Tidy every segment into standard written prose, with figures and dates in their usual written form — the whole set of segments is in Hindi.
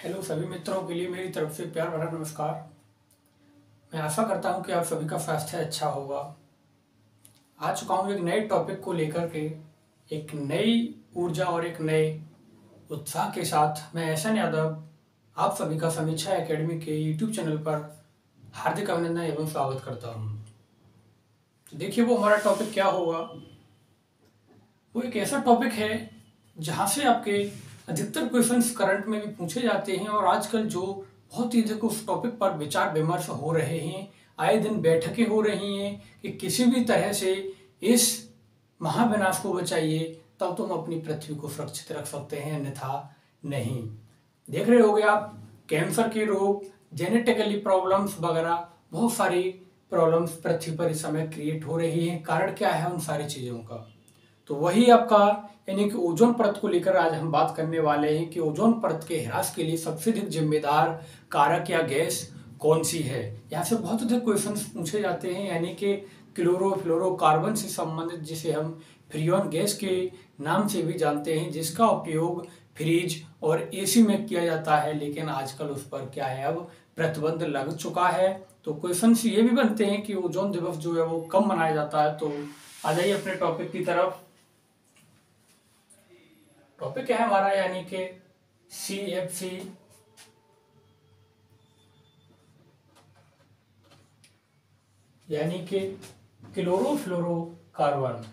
हेलो सभी मित्रों के लिए मेरी तरफ से प्यार भरा नमस्कार। मैं आशा करता हूं कि आप सभी का स्वास्थ्य अच्छा होगा। आ चुका हूं एक नए टॉपिक को लेकर के, एक नई ऊर्जा और एक नए उत्साह के साथ। मैं एहसन यादव आप सभी का समीक्षा एकेडमी के यूट्यूब चैनल पर हार्दिक अभिनंदन एवं स्वागत करता हूं। तो देखिए वो हमारा टॉपिक क्या होगा। वो एक ऐसा टॉपिक है जहाँ से आपके अधिकतर क्वेश्चंस करंट में भी पूछे जाते हैं और आजकल जो बहुत ही अधिक उस टॉपिक पर विचार विमर्श हो रहे हैं, आए दिन बैठकें हो रही हैं कि किसी भी तरह से इस महाविनाश को बचाइए, तब तो हम अपनी पृथ्वी को सुरक्षित रख सकते हैं, अन्यथा नहीं। देख रहे होंगे आप, कैंसर के रोग, जेनेटिकली प्रॉब्लम्स वगैरह बहुत सारी प्रॉब्लम्स पृथ्वी पर इस समय क्रिएट हो रही हैं। कारण क्या है उन सारी चीज़ों का? तो वही आपका यानी कि ओजोन परत को लेकर आज हम बात करने वाले हैं कि ओजोन परत के ह्रास के लिए सबसे अधिक जिम्मेदार कारक या गैस कौन सी है। यहाँ से बहुत अधिक क्वेश्चंस पूछे जाते हैं, यानी कि क्लोरोफ्लोरोकार्बन से संबंधित, जिसे हम फ्रियोन गैस के नाम से भी जानते हैं, जिसका उपयोग फ्रिज और एसी में किया जाता है। लेकिन आजकल उस पर क्या है, अब प्रतिबंध लग चुका है। तो क्वेश्चंस ये भी बनते हैं कि ओजोन दिवस जो है वो कब मनाया जाता है। तो आ जाइए अपने टॉपिक की तरफ। टॉपिक है हमारा यानी कि CFC, यानी कि क्लोरोफ्लोरोकार्बन।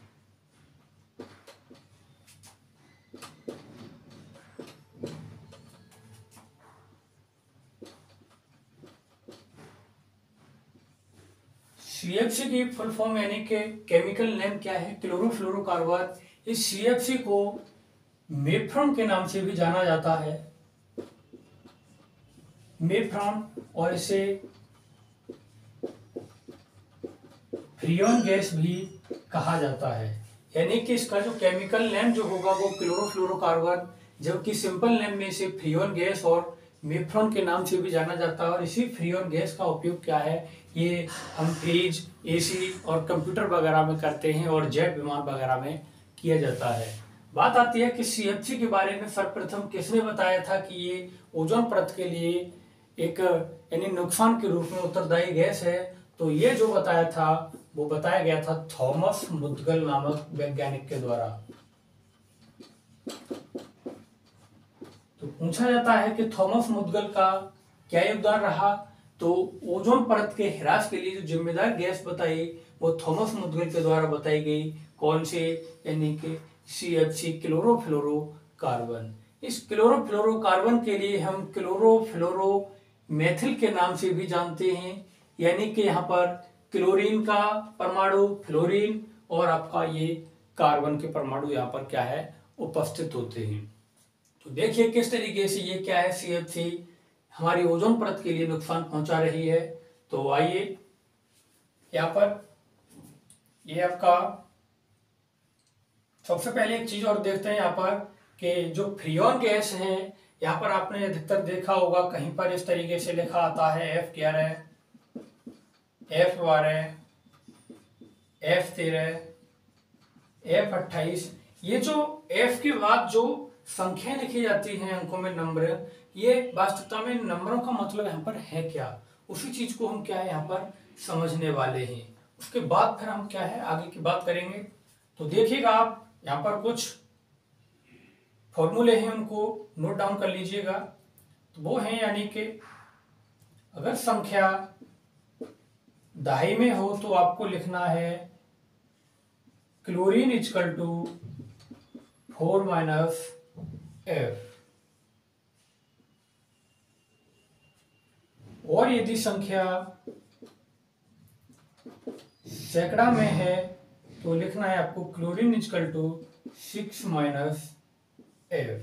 CFC की फुल फॉर्म यानी कि केमिकल नेम क्या है, क्लोरोफ्लोरोकार्बन। इस CFC को मेफ्रॉन के नाम से भी जाना जाता है, मेफ्रॉन, और इसे फ्रियोन गैस भी कहा जाता है। यानी कि इसका जो केमिकल नेम जो होगा वो क्लोरोफ्लोरोकार्बन, जबकि सिंपल नेम में इसे फ्रियोन गैस और मेफ्रॉन के नाम से भी जाना जाता है। और इसी फ्रियोन गैस का उपयोग क्या है, ये हम फ्रिज, एसी और कंप्यूटर वगैरह में करते हैं और जेट विमान वगैरह में किया जाता है। बात आती है कि CFC के बारे में सर्वप्रथम किसने बताया था कि ये ओजोन परत के लिए एक यानी नुकसान के रूप में उत्तरदायी गैस है। तो ये जो बताया था वो बताया गया था थॉमस मुद्गल नामक वैज्ञानिक के द्वारा। तो पूछा जाता है कि थॉमस मुद्गल का क्या योगदान रहा। तो ओजोन परत के ह्रास के लिए जो जिम्मेदार गैस बताई वो थॉमस मुद्गल के द्वारा बताई गई। कौन से? यानी कि CFC, क्लोरोफ्लोरोकार्बन। इस क्लोरोफ्लोरोकार्बन के लिए हम क्लोरोफ्लोरोमेथिल के नाम से भी जानते हैं। यानी कि यहाँ पर क्लोरीन का परमाणु, फ्लोरीन, और आपका ये कार्बन के परमाणु यहाँ पर क्या है, उपस्थित होते हैं। तो देखिए किस तरीके से ये क्या है, CFC हमारी ओजोन परत के लिए नुकसान पहुंचा रही है। तो आइए यहाँ पर ये आपका सबसे पहले एक चीज और देखते हैं यहाँ पर कि जो फ्रियोन गैस है, यहाँ पर आपने अधिकतर देखा होगा कहीं पर इस तरीके से लिखा आता है F11, F12, F13, F28। ये जो F के बाद जो संख्या लिखी जाती है अंकों में, नंबर, ये वास्तविकता में नंबरों का मतलब यहाँ पर है क्या, उसी चीज को हम क्या है यहाँ पर समझने वाले हैं। उसके बाद फिर हम क्या है आगे की बात करेंगे। तो देखिएगा आप यहाँ पर कुछ फॉर्मूले हैं, उनको नोट डाउन कर लीजिएगा। तो वो हैं यानी कि अगर संख्या दहाई में हो तो आपको लिखना है chlorine equal to 4 minus F, और यदि संख्या सैकड़ा में है तो लिखना है आपको chlorine equal to 6 minus F।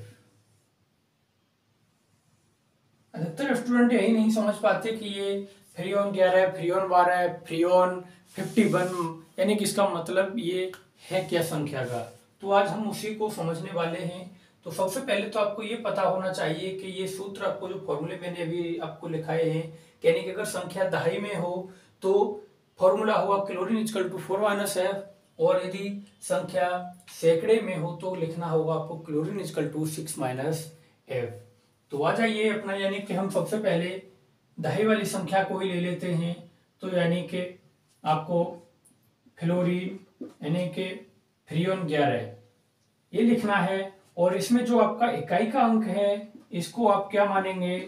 अधिकतर स्टूडेंट यही नहीं समझ पाते कि ये फ्रियोन 11, फ्रियोन 12, फ्रियोन 51, यानी कि इसका मतलब ये है क्या संख्या का। तो आज हम उसी को समझने वाले हैं। तो सबसे पहले तो आपको ये पता होना चाहिए कि ये सूत्र, आपको जो फॉर्मूले मैंने अभी आपको लिखाए हैं, यानी कि अगर संख्या दहाई में हो तो फॉर्मूला हुआ chlorine equal to 4 minus F, और यदि संख्या सैकड़े में हो तो लिखना होगा आपको chlorine equal to 6 minus F। तो आ जाइए अपना, यानी कि हम सबसे पहले दहाई वाली संख्या को ही ले लेते हैं। तो यानी कि आपको फ्लोरीन यानी कि फ्रियोन 11 ये लिखना है। और इसमें जो आपका इकाई का अंक है इसको आप क्या मानेंगे,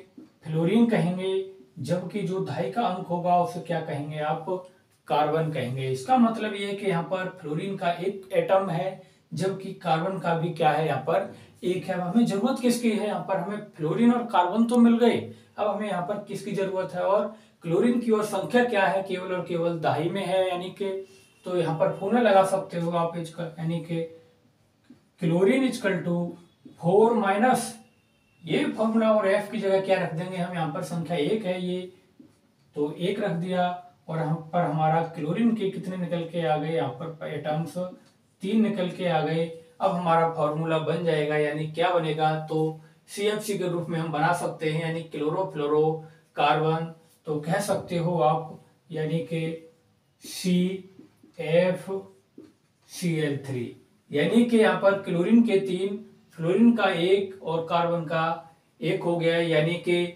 फ्लोरीन कहेंगे, जबकि जो दहाई का अंक होगा उसे क्या कहेंगे आप, कार्बन कहेंगे। इसका मतलब ये है कि यहाँ पर फ्लोरीन का एक एटम है जबकि कार्बन का भी क्या है यहाँ पर एक है। अब हमें जरूरत किसकी है, यहाँ पर हमें फ्लोरीन और कार्बन तो मिल गए, अब हमें यहाँ पर किसकी जरूरत है, और क्लोरीन की और संख्या क्या है, केवल और केवल दहाई में है, यानी कि तो यहाँ पर फॉर्मूला लगा सकते हो आप इसका, यानी कि क्लोरीन इजकल टू 4 माइनस ये फॉर्मूला, और एफ की जगह क्या रख देंगे हम, यहाँ पर संख्या 1 है ये, तो 1 रख दिया। और हम पर हमारा क्लोरीन के कितने निकल के आ गए, यहाँ पर एटम्स 3 निकल के आ गए। अब हमारा फॉर्मूला बन जाएगा, यानी क्या बनेगा, तो CFC के रूप में हम बना सकते हैं, यानी क्लोरोफ्लोरो कार्बन। तो कह सकते हो आप, यानी कि CFCl3, यानी कि यहाँ पर क्लोरीन के 3, फ्लोरीन का 1 और कार्बन का 1 हो गया, यानी कि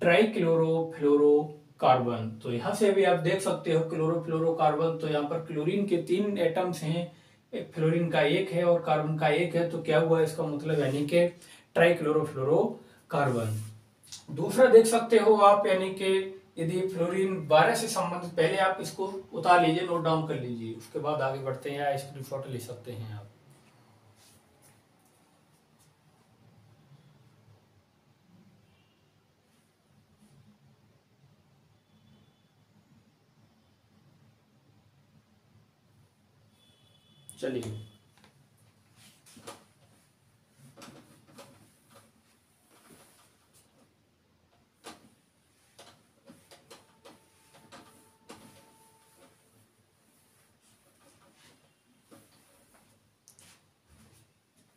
ट्राइक्लोरोफ्लोरो कार्बन। तो यहाँ से भी आप देख सकते हो क्लोरोफ्लोरो कार्बन, तो यहाँ पर क्लोरीन के 3 एटम्स हैं, एक फ्लोरीन का 1 है और कार्बन का 1 है, तो क्या हुआ इसका मतलब, यानी कि ट्राइक्लोरोफ्लोरो कार्बन। दूसरा देख सकते हो आप, यानी कि यदि फ्लोरीन 12 से संबंधित, पहले आप इसको उतार लीजिए, नोट डाउन कर लीजिए, उसके बाद आगे बढ़ते हैं, या स्क्रीनशॉट ले सकते हैं आप। चलिए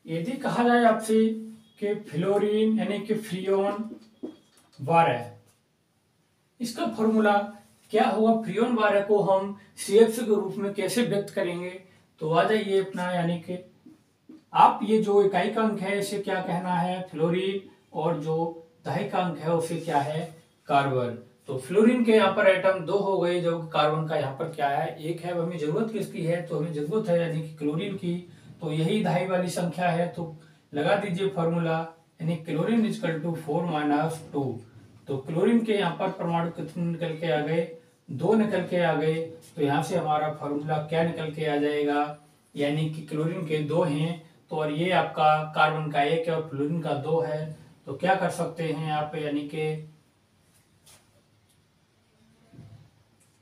यदि कहा जाए आपसे कि फ्लोरीन यानी कि फ्रियोन 12, इसका फॉर्मूला क्या होगा, फ्रियोन 12 को हम CFC के रूप में कैसे व्यक्त करेंगे। तो आ जाइए अपना, यानी कि आप ये जो इकाई का अंक है इसे क्या कहना है, फ्लोरीन, और जो दहाई का अंक है उसे क्या है, कार्बन। तो फ्लोरीन के यहाँ पर एटम 2 हो गए, जबकि कार्बन का यहाँ पर क्या है, 1 है। अब हमें जरूरत किसकी है, तो हमें जरूरत है यानी कि क्लोरीन की, तो यही दहाई वाली संख्या है, तो लगा दीजिए फॉर्मूला, यानी क्लोरीन इजकल टू 4 माइनस 2। तो क्लोरीन के यहाँ पर परमाणु कितने निकल के आ गए, 2 निकल के आ गए, तो यहाँ से हमारा फॉर्मूला क्या निकल के आ जाएगा, यानी कि क्लोरीन के 2 हैं, तो और ये आपका कार्बन का 1 है और फ्लोरीन का 2 है, तो क्या कर सकते हैं आप, यानी कि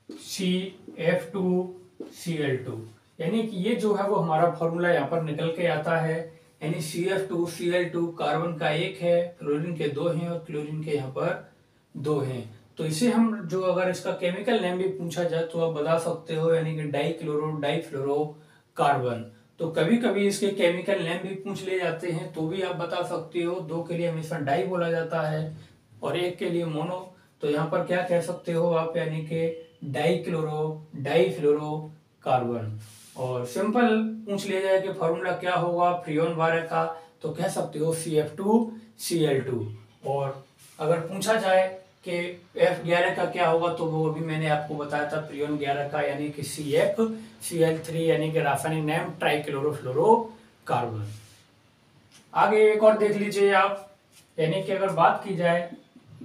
CF2Cl2, यानी कि ये जो है वो हमारा फॉर्मूला यहाँ पर निकल के आता है, यानी CF2Cl2 कार्बन का 1 है, फ्लोरीन के 2 हैं और क्लोरीन के यहाँ पर 2 हैं। तो इसे हम जो अगर इसका केमिकल नेम भी पूछा जाए तो आप बता सकते हो, यानी कि डाइफ्लोरो कार्बन। तो कभी कभी इसके केमिकल नेम भी पूछ ले जाते हैं तो भी आप बता सकते हो। 2 के लिए हमेशा डाई बोला जाता है और 1 के लिए मोनो, तो यहाँ पर क्या कह सकते हो आप, यानी कि डाइफ्लोरो कार्बन। और सिंपल पूछ लिया जाए कि फॉर्मूला क्या होगा फ्रियोन 12 का, तो कह सकते हो CF2Cl2। और अगर पूछा जाए कि F11 का क्या होगा, तो वो अभी मैंने आपको बताया था फ्रियोन 11 का, यानी कि CFCl3, यानी कि रासायनिक नाम ट्राइक्लोरोफ्लोरो कार्बन। आगे एक और देख लीजिए आप, यानी कि अगर बात की जाए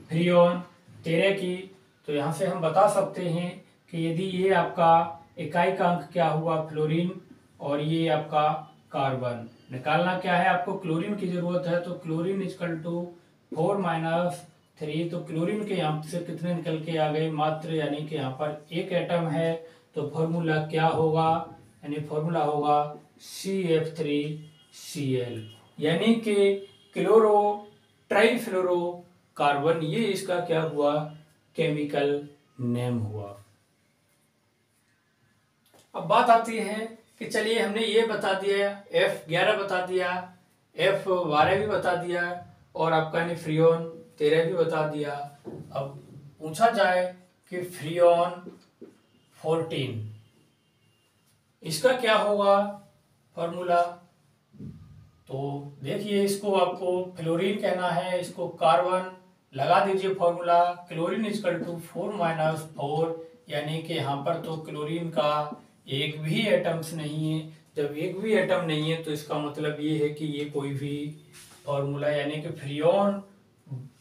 फ्रियोन 13 की, तो यहाँ से हम बता सकते हैं कि यदि ये आपका इकाई का अंक क्या हुआ फ्लोरीन और ये आपका कार्बन, निकालना क्या है आपको, क्लोरीन की जरूरत है, तो क्लोरीन इजकल टू 4 माइनस 3, तो क्लोरीन के यहाँ से कितने निकल के आ गए, मात्र, यानी कि यहाँ पर 1 एटम है, तो फॉर्मूला क्या होगा, यानी फॉर्मूला होगा CF3Cl, यानी कि क्लोरो ट्राइफ्लोरो कार्बन, ये इसका क्या हुआ, केमिकल नेम हुआ। अब बात आती है कि चलिए हमने ये बता दिया, F11 बता दिया, F12 भी बता दिया और आपका ने फ्रियोन 13 भी बता दिया। अब पूछा जाए कि फ्रियोन 14 इसका क्या होगा फॉर्मूला, तो देखिए, इसको आपको फ्लोरीन कहना है, इसको कार्बन, लगा दीजिए फॉर्मूला, क्लोरीन इजकल टू 4 - 4, यानी कि यहाँ पर तो क्लोरीन का एक भी एटम्स नहीं है। जब एक भी एटम नहीं है तो इसका मतलब ये है कि ये कोई भी फॉर्मूला यानी कि फ्रियोन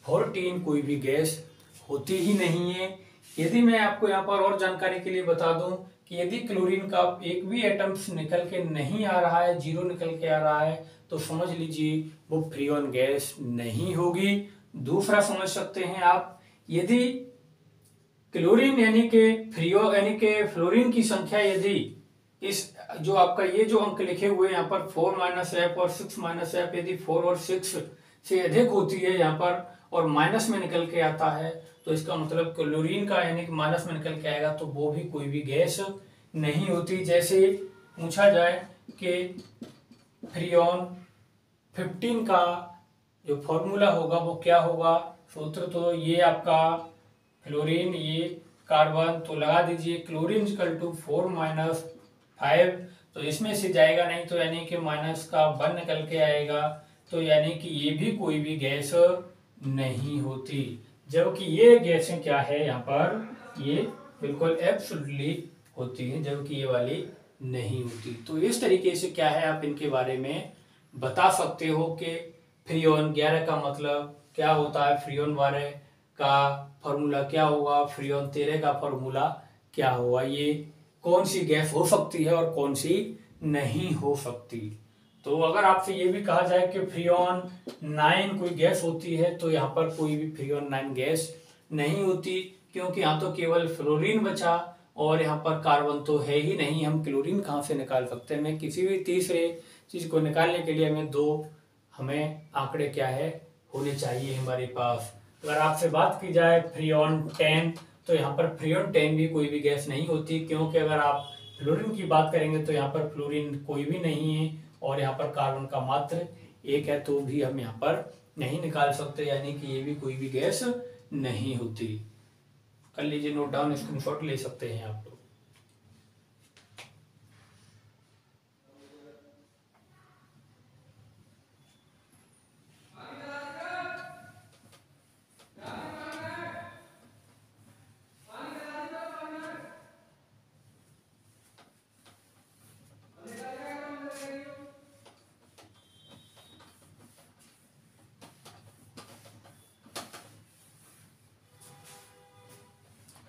14 कोई भी गैस होती ही नहीं है। यदि मैं आपको यहाँ पर और जानकारी के लिए बता दूं कि यदि क्लोरीन का एक भी एटम्स निकल के नहीं आ रहा है, जीरो निकल के आ रहा है, तो समझ लीजिए वो फ्रियोन गैस नहीं होगी। दूसरा समझ सकते हैं आप, यदि क्लोरीन यानी कि फ्लोरीन की संख्या यदि इस जो आपका ये जो अंक लिखे हुए यहाँ पर 4 - F और 6 - F, यदि 4 और 6 से अधिक होती है यहाँ पर और माइनस में निकल के आता है, तो इसका मतलब क्लोरीन का यानी कि माइनस में निकल के आएगा तो वो भी कोई भी गैस नहीं होती। जैसे पूछा जाए कि फ्रियोन 15 का जो फॉर्मूला होगा वो क्या होगा, सूत्र, तो ये आपका फ्लोरीन, ये कार्बन, तो लगा दीजिए क्लोरीन इक्वल टू 4 - 5, तो इसमें से जाएगा नहीं तो यानी कि माइनस का 1 निकल के आएगा, तो यानी कि ये भी कोई भी गैस नहीं होती। जबकि ये गैसें क्या है यहाँ पर, ये बिल्कुल एब्सोल्युटली होती है, जबकि ये वाली नहीं होती। तो इस तरीके से क्या है आप इनके बारे में बता सकते हो कि फ्रियोन 11 का मतलब क्या होता है, फ्रियोन 12 का फॉर्मूला क्या होगा, फ्रियोन 13 का फॉर्मूला क्या होगा, ये कौन सी गैस हो सकती है और कौन सी नहीं हो सकती। तो अगर आपसे ये भी कहा जाए कि फ्रियोन 9 कोई गैस होती है, तो यहाँ पर कोई भी फ्रियोन 9 गैस नहीं होती, क्योंकि यहाँ तो केवल फ्लोरीन बचा और यहाँ पर कार्बन तो है ही नहीं। हम क्लोरीन कहाँ से निकाल सकते हैं। मैं किसी भी तीसरे चीज को निकालने के लिए हमें आंकड़े क्या है होने चाहिए हमारे पास। अगर आपसे बात की जाए फ्रियोन 10, तो यहाँ पर फ्रियोन 10 भी कोई भी गैस नहीं होती, क्योंकि अगर आप फ्लोरीन की बात करेंगे तो यहाँ पर फ्लोरीन कोई भी नहीं है और यहाँ पर कार्बन का मात्र एक है, तो भी हम यहाँ पर नहीं निकाल सकते, यानी कि ये भी कोई भी गैस नहीं होती। कर लीजिए नोट डाउन, स्क्रीनशॉट ले सकते हैं आप लोग।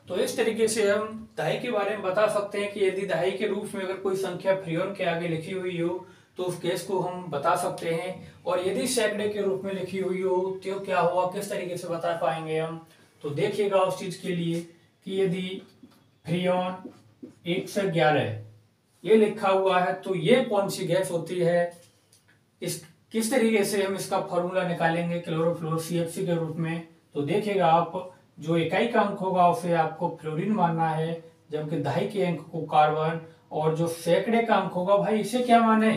तो इस तरीके से हम दहाई के बारे में बता सकते हैं कि यदि दहाई के रूप में अगर कोई संख्या फ्रियोन के आगे लिखी हुई हो तो उस गैस को हम बता सकते हैं, और यदि सैकड़े के रूप में लिखी हुई हो तो क्या हुआ, किस तरीके से बता पाएंगे हम। तो देखिएगा उस चीज के लिए कि यदि फ्रियोन 1 से 11 ये लिखा हुआ है तो ये कौन सी गैस होती है, इस किस तरीके से हम इसका फॉर्मूला निकालेंगे क्लोरोफ्लोर CFC के रूप में। तो देखिएगा आप, जो इकाई का अंक होगा उसे आपको फ्लोरीन मानना है, जबकि दहाई के अंक को कार्बन, और जो सैकड़े का अंक होगा भाई इसे क्या माने,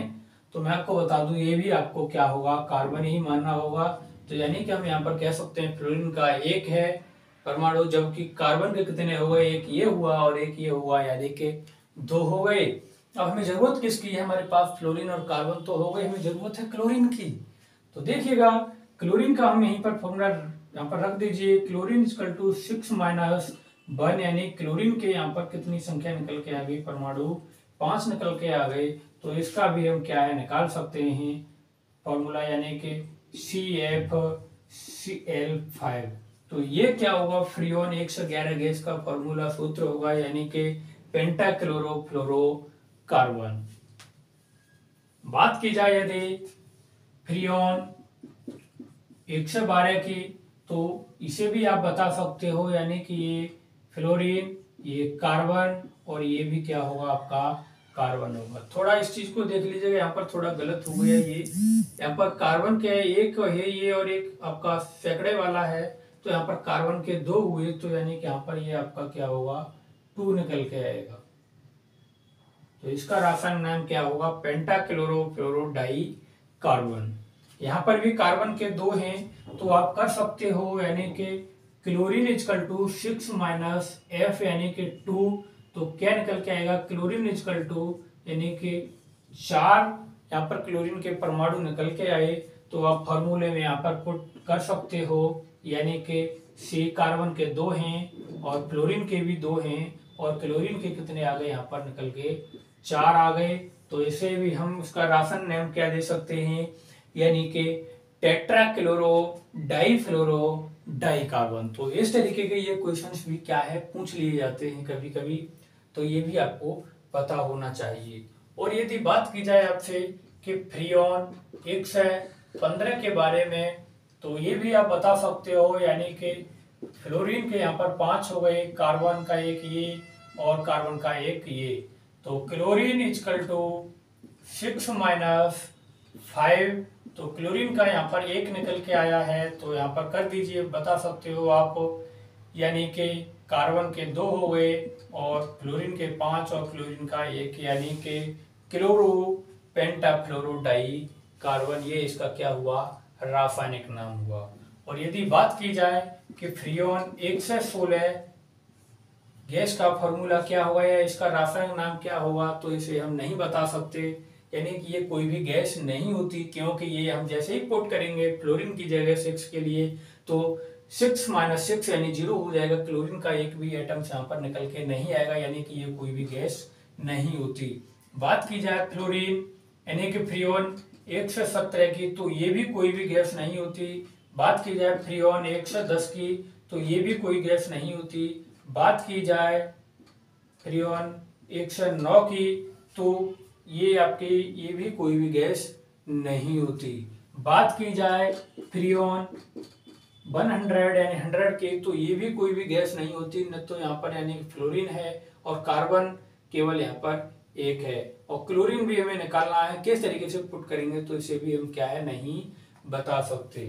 तो मैं आपको बता दूं ये भी आपको क्या होगा, कार्बन ही मानना होगा। तो यानी कि हम यहाँ पर कह सकते हैं फ्लोरीन का 1 है परमाणु, जबकि कार्बन के कितने हो गए, एक ये हुआ और एक ये हुआ, यानी कि 2 हो गए। अब हमें जरूरत किसकी है, हमारे पास फ्लोरीन और कार्बन तो हो गए, हमें जरूरत है क्लोरीन की। तो देखिएगा क्लोरीन का हम यहीं पर फॉर्मूला यहाँ पर रख दीजिए, क्लोरीन इक्वल टू 6 - 1, यानी क्लोरीन के यहाँ पर कितनी संख्या निकल के आ गई, परमाणु 5 निकल के आ गए। तो इसका भी हम क्या है निकाल सकते हैं फॉर्मूला, यानी कि CFCl5। तो ये क्या होगा, फ्रियोन 1 से 11 गैस का फॉर्मूला सूत्र होगा, यानी कि पेंटाक्लोरोफ्लोरोकार्बन। बात की जाए यदि फ्रियोन 1 से 12 की, तो इसे भी आप बता सकते हो, यानी कि ये फ्लोरीन, ये कार्बन, और ये भी क्या होगा आपका कार्बन होगा। थोड़ा इस चीज को देख लीजिएगा, यहाँ पर थोड़ा गलत हो गया, ये यहाँ पर कार्बन क्या है, एक है ये और एक आपका सैकड़े वाला है, तो यहाँ पर कार्बन के 2 हुए, तो यानी कि यहाँ पर ये आपका क्या होगा 2 निकल के आएगा। तो इसका रासायनिक नाम क्या होगा, पेंटाक्लोरोफ्लोरोडाई कार्बन। यहाँ पर भी कार्बन के 2 हैं, तो आप कर सकते हो, यानी कि क्लोरीन इक्वल टू 6 - F यानी कि 2, तो क्या निकल के आएगा, क्लोरीन इक्वल टू यानी कि 4 यहाँ पर क्लोरीन के परमाणु निकल के आए तो आप फॉर्मूले में यहाँ पर पुट कर सकते हो, यानी कि C कार्बन के 2 हैं और क्लोरीन के भी 2 हैं, और क्लोरीन के कितने आ गए यहाँ पर निकल के 4 आ गए। तो इसे भी हम उसका राशन नेम क्या दे सकते हैं, यानी कि टेट्रा क्लोरो डाईफ्लोरो डाईकार्बन। तो इस तरीके के ये क्वेश्चंस भी क्या है पूछ लिए जाते हैं कभी कभी, तो ये भी आपको पता होना चाहिए। और यदि बात की जाए आपसे कि फ्रियोन 115 के बारे में, तो ये भी आप बता सकते हो, यानी कि फ्लोरीन के यहाँ पर 5 हो गए, कार्बन का एक ये और कार्बन का एक ये। तो क्लोरीन इजकल टू 6 माइनस 5, तो क्लोरीन का यहाँ पर एक निकल के आया है, तो यहाँ पर कर दीजिए, बता सकते हो आप, यानी कि कार्बन के 2 हो गए और क्लोरीन के 5 और क्लोरीन का एक, यानी कि क्लोरो पेंटाफ्लोरोडाई कार्बन, ये इसका क्या हुआ, रासायनिक नाम हुआ। और यदि बात की जाए कि फ्रियोन 116 गैस का फॉर्मूला क्या होगा या इसका रासायनिक नाम क्या होगा, तो इसे हम नहीं बता सकते, यानी कि ये कोई भी गैस नहीं होती, क्योंकि ये हम जैसे ही पुट करेंगे क्लोरीन की जगह 6 के लिए तो 6 माइनस 6 यानी 0 हो जाएगा, क्लोरीन का एक भी एटम यहाँ पर निकल के नहीं आएगा, यानी कि ये कोई भी गैस नहीं होती। बात की जाए क्लोरीन यानी कि फ्रियोन 117 की, तो ये भी कोई भी गैस नहीं होती। बात की जाए फ्रियोन 110 की, तो ये भी कोई गैस नहीं होती। बात की जाए फ्रियोन 109 की, तो ये आपकी ये भी कोई भी गैस नहीं होती। बात की जाए फ्रियोन 100 यानी 100 की, तो ये भी कोई भी गैस नहीं होती, न तो यहाँ पर यानी फ्लोरीन है और कार्बन केवल यहाँ पर एक है, और क्लोरीन भी हमें निकालना है, किस तरीके से पुट करेंगे तो इसे भी हम क्या है नहीं बता सकते।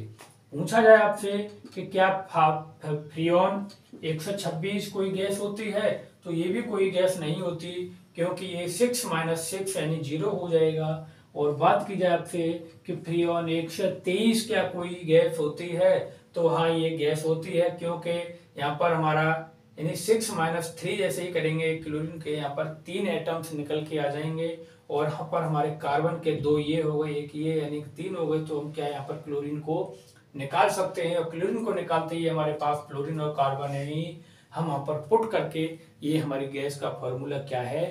पूछा जाए आपसे कि क्या फ्रियोन 126 कोई गैस होती है, तो ये भी कोई गैस नहीं होती, क्योंकि ये 6 माइनस 6 यानी 0 हो जाएगा। और बात की जाए आपसे कि फ्रियोन 123 क्या कोई गैस होती है, तो हाँ ये गैस होती है, क्योंकि यहाँ पर हमारा यानी 6 माइनस 3 जैसे ही करेंगे क्लोरीन के यहाँ पर 3 एटम्स निकल के आ जाएंगे, और यहाँ पर हमारे कार्बन के 2 ये हो गए एक ये, यानी 3 हो गए, तो हम क्या यहाँ पर क्लोरीन को निकाल सकते हैं, और क्लोरीन को निकालते ही हमारे पास फ्लोरीन और कार्बन है ही, हम वहाँ पर पुट करके ये हमारी गैस का फॉर्मूला क्या है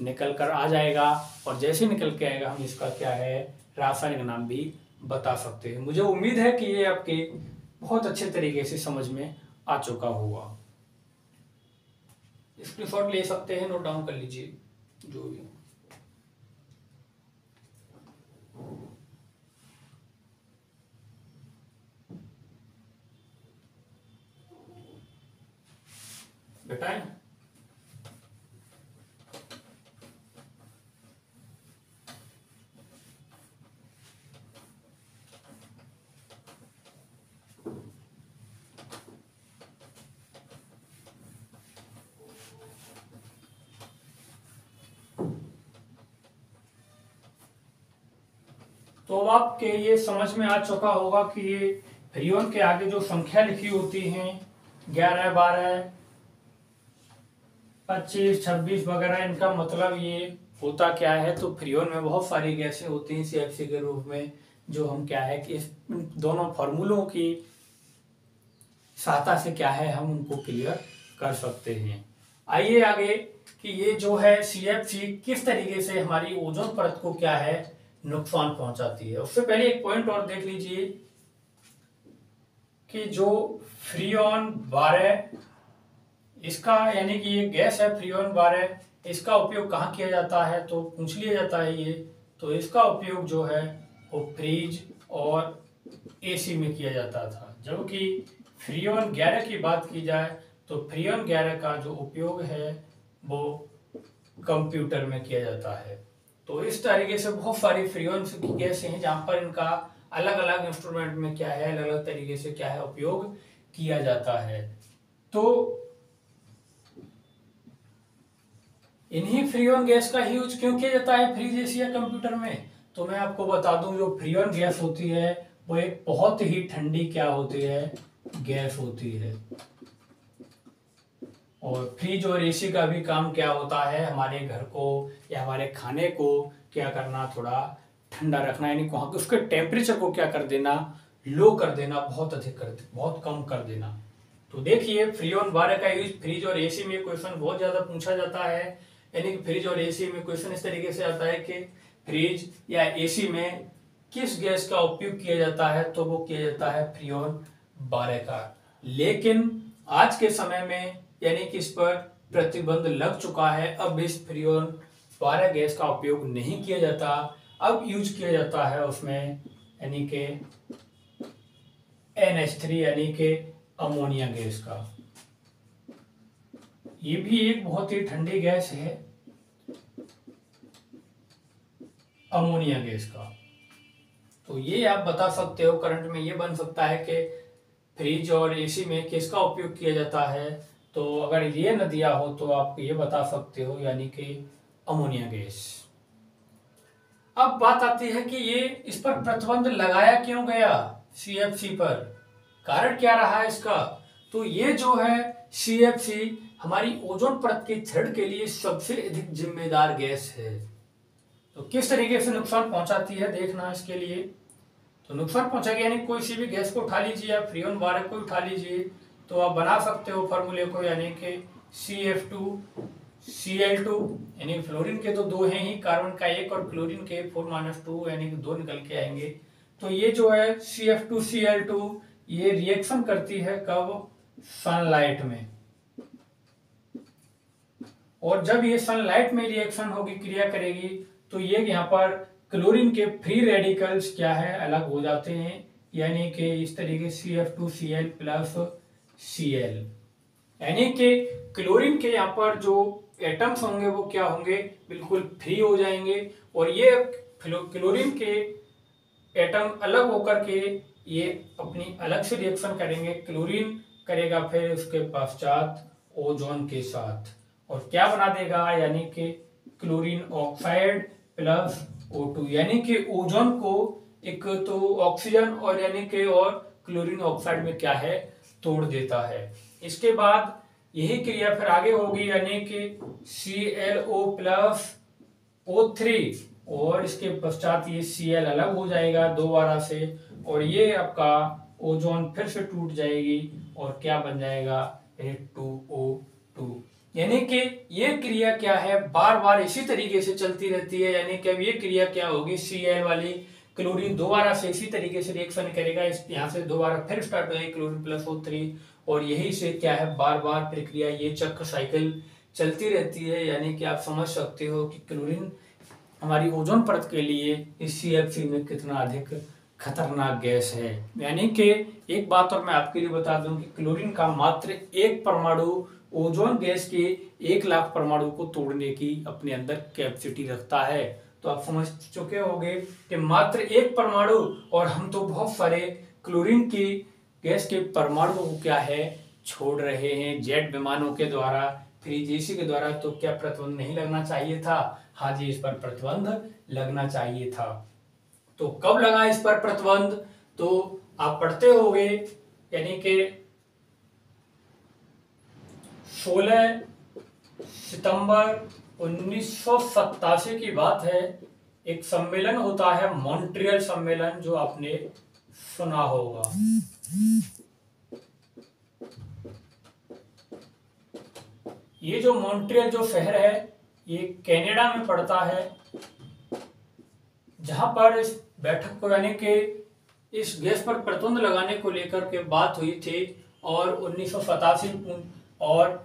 निकल कर आ जाएगा, और जैसे निकल के आएगा हम इसका क्या है रासायनिक नाम भी बता सकते हैं। मुझे उम्मीद है कि ये आपके बहुत अच्छे तरीके से समझ में आ चुका होगा। स्क्रीनशॉट ले सकते हैं, नोट डाउन कर लीजिए जो भी। बेटा तो अब आपके ये समझ में आ चुका होगा कि ये फ्रियोन के आगे जो संख्या लिखी होती हैं 11, 12, 25, 26 वगैरह, इनका मतलब ये होता क्या है, तो फ्रियोन में बहुत सारी गैसें होती हैं CFC के रूप में, जो हम क्या है कि इस दोनों फार्मूलों की सहायता से क्या है हम उनको क्लियर कर सकते हैं। आइए आगे कि ये जो है CFC किस तरीके से हमारी ओजोन परत को क्या है नुकसान पहुंचाती है। उससे पहले एक पॉइंट और देख लीजिए कि जो फ्रियोन 12 इसका यानी कि ये गैस है फ्रियोन 12, इसका उपयोग कहाँ किया जाता है, तो पूछ लिया जाता है ये, तो इसका उपयोग जो है वो फ्रिज और AC में किया जाता था। जबकि फ्रियोन 11 की बात की जाए तो फ्रियोन 11 का जो उपयोग है वो कंप्यूटर में किया जाता है। तो इस तरीके से बहुत सारी फ्रियोन की गैसें हैं जहाँ पर इनका अलग अलग इंस्ट्रूमेंट में क्या है अलग अलग तरीके से क्या है उपयोग किया जाता है। तो इन्हीं फ्रियोन गैस का यूज क्यों किया जाता है फ्रिज AC या कंप्यूटर में, तो मैं आपको बता दूं जो फ्रियोन गैस होती है वो एक बहुत ही ठंडी क्या होती है गैस होती है। और फ्रिज और AC का भी काम क्या होता है हमारे घर को या हमारे खाने को क्या करना थोड़ा ठंडा रखना, यानी वहाँ के उसके टेम्परेचर को क्या कर देना, लो कर देना, बहुत अधिक कर बहुत कम कर देना। तो देखिए फ्रीऑन 12 का यूज फ्रिज और एसी में क्वेश्चन बहुत ज्यादा पूछा जाता है, यानी कि फ्रिज और एसी में क्वेश्चन इस तरीके से आता है कि फ्रिज या एसी में किस गैस का उपयोग किया जाता है, तो वो किया जाता है फ्रीऑन 12 का। लेकिन आज के समय में यानी कि इस पर प्रतिबंध लग चुका है, अब इस फ्रीऑन 12 गैस का उपयोग नहीं किया जाता, अब यूज किया जाता है उसमें यानी कि NH3 यानी कि अमोनिया गैस का। ये भी एक बहुत ही ठंडी गैस है, अमोनिया गैस का। तो ये आप बता सकते हो, करंट में ये बन सकता है कि फ्रिज और एसी में किसका उपयोग किया जाता है, तो अगर ये न दिया हो तो आप ये बता सकते हो यानी कि अमोनिया गैस। अब बात आती है कि ये इस पर प्रतिबंध लगाया क्यों गया, CFC पर, कारण क्या रहा है इसका। तो ये जो है CFC हमारी ओजोन परत की छड़ के लिए सबसे अधिक जिम्मेदार गैस है। तो किस तरीके से नुकसान पहुंचाती है देखना इसके लिए। तो नुकसान पहुंचाएगी यानी कोई सी भी गैस को उठा लीजिए, आप फ्रीऑन 12 को उठा लीजिए, तो आप बना सकते हो फार्मूले को, यानी कि CF2Cl2, यानी फ्लोरीन के तो दो हैं ही, कार्बन का एक और क्लोरीन के 4-2 यानी कि 2 निकल के आएंगे। तो ये जो है CF2Cl2 ये रिएक्शन करती है कब, सनलाइट में, और जब ये सनलाइट में रिएक्शन होगी, क्रिया करेगी, तो ये यहाँ पर क्लोरीन के फ्री रेडिकल्स क्या है, अलग हो जाते हैं, यानी कि इस तरीके CF2Cl प्लस Cl, यानी कि क्लोरीन के यहाँ पर जो एटम्स होंगे वो क्या होंगे, बिल्कुल फ्री हो जाएंगे, और ये क्लोरीन के एटम अलग होकर के ये अपनी अलग से रिएक्शन करेंगे। क्लोरीन करेगा फिर उसके पश्चात ओजोन के साथ, और क्या बना देगा, यानी कि क्लोरीन ऑक्साइड प्लस O2, यानी कि ओजोन को एक तो ऑक्सीजन और यानी कि और क्लोरीन ऑक्साइड में क्या है, तोड़ देता है। इसके बाद यही क्रिया फिर आगे होगी, यानी कि ClO प्लस O3, और इसके पश्चात ये Cl अलग हो जाएगा दोबारा से, और ये आपका ओजोन फिर से टूट जाएगी और क्या बन जाएगा, 2O2। यानी कि ये क्रिया क्या है, बार बार इसी तरीके से चलती रहती है, यानी कि अब ये क्रिया क्या होगी, Cl वाली क्लोरीन दोबारा से इसी तरीके से रिएक्शन करेगा, इस यहाँ से दोबारा फिर स्टार्ट हो जाएगी क्लोरीन प्लस O3, और यही से क्या है, बार बार प्रक्रिया, ये चक्र साइकिल चलती रहती है। यानी कि आप समझ सकते हो कि क्लोरीन हमारी ओजोन परत के लिए इस CFC में कितना अधिक खतरनाक गैस है। यानी कि एक बात और मैं आपके लिए बता दूं कि क्लोरीन का मात्र एक परमाणु ओजोन गैस के 1 लाख परमाणु को तोड़ने की अपने अंदर कैपेसिटी रखता है। तो आप समझ चुके होंगे कि मात्र एक परमाणु, और हम तो बहुत सारे क्लोरीन की गैस के परमाणुओं को क्या है, छोड़ रहे हैं जेट विमानों के द्वारा, फ्रिज एसी के द्वारा। तो क्या प्रतिबंध नहीं लगना चाहिए था, हाँ जी, इस पर प्रतिबंध लगना चाहिए था। तो कब लगा इस पर प्रतिबंध, तो आप पढ़ते होंगे, यानी कि 16 सितंबर 1987 की बात है, एक सम्मेलन होता है मॉन्ट्रियल सम्मेलन, जो आपने सुना होगा। ये जो मॉन्ट्रियल जो शहर है ये कनाडा में पड़ता है, जहां पर इस बैठक को यानी कि इस गैस पर प्रतिबंध लगाने को लेकर के बात हुई थी, और 1987 और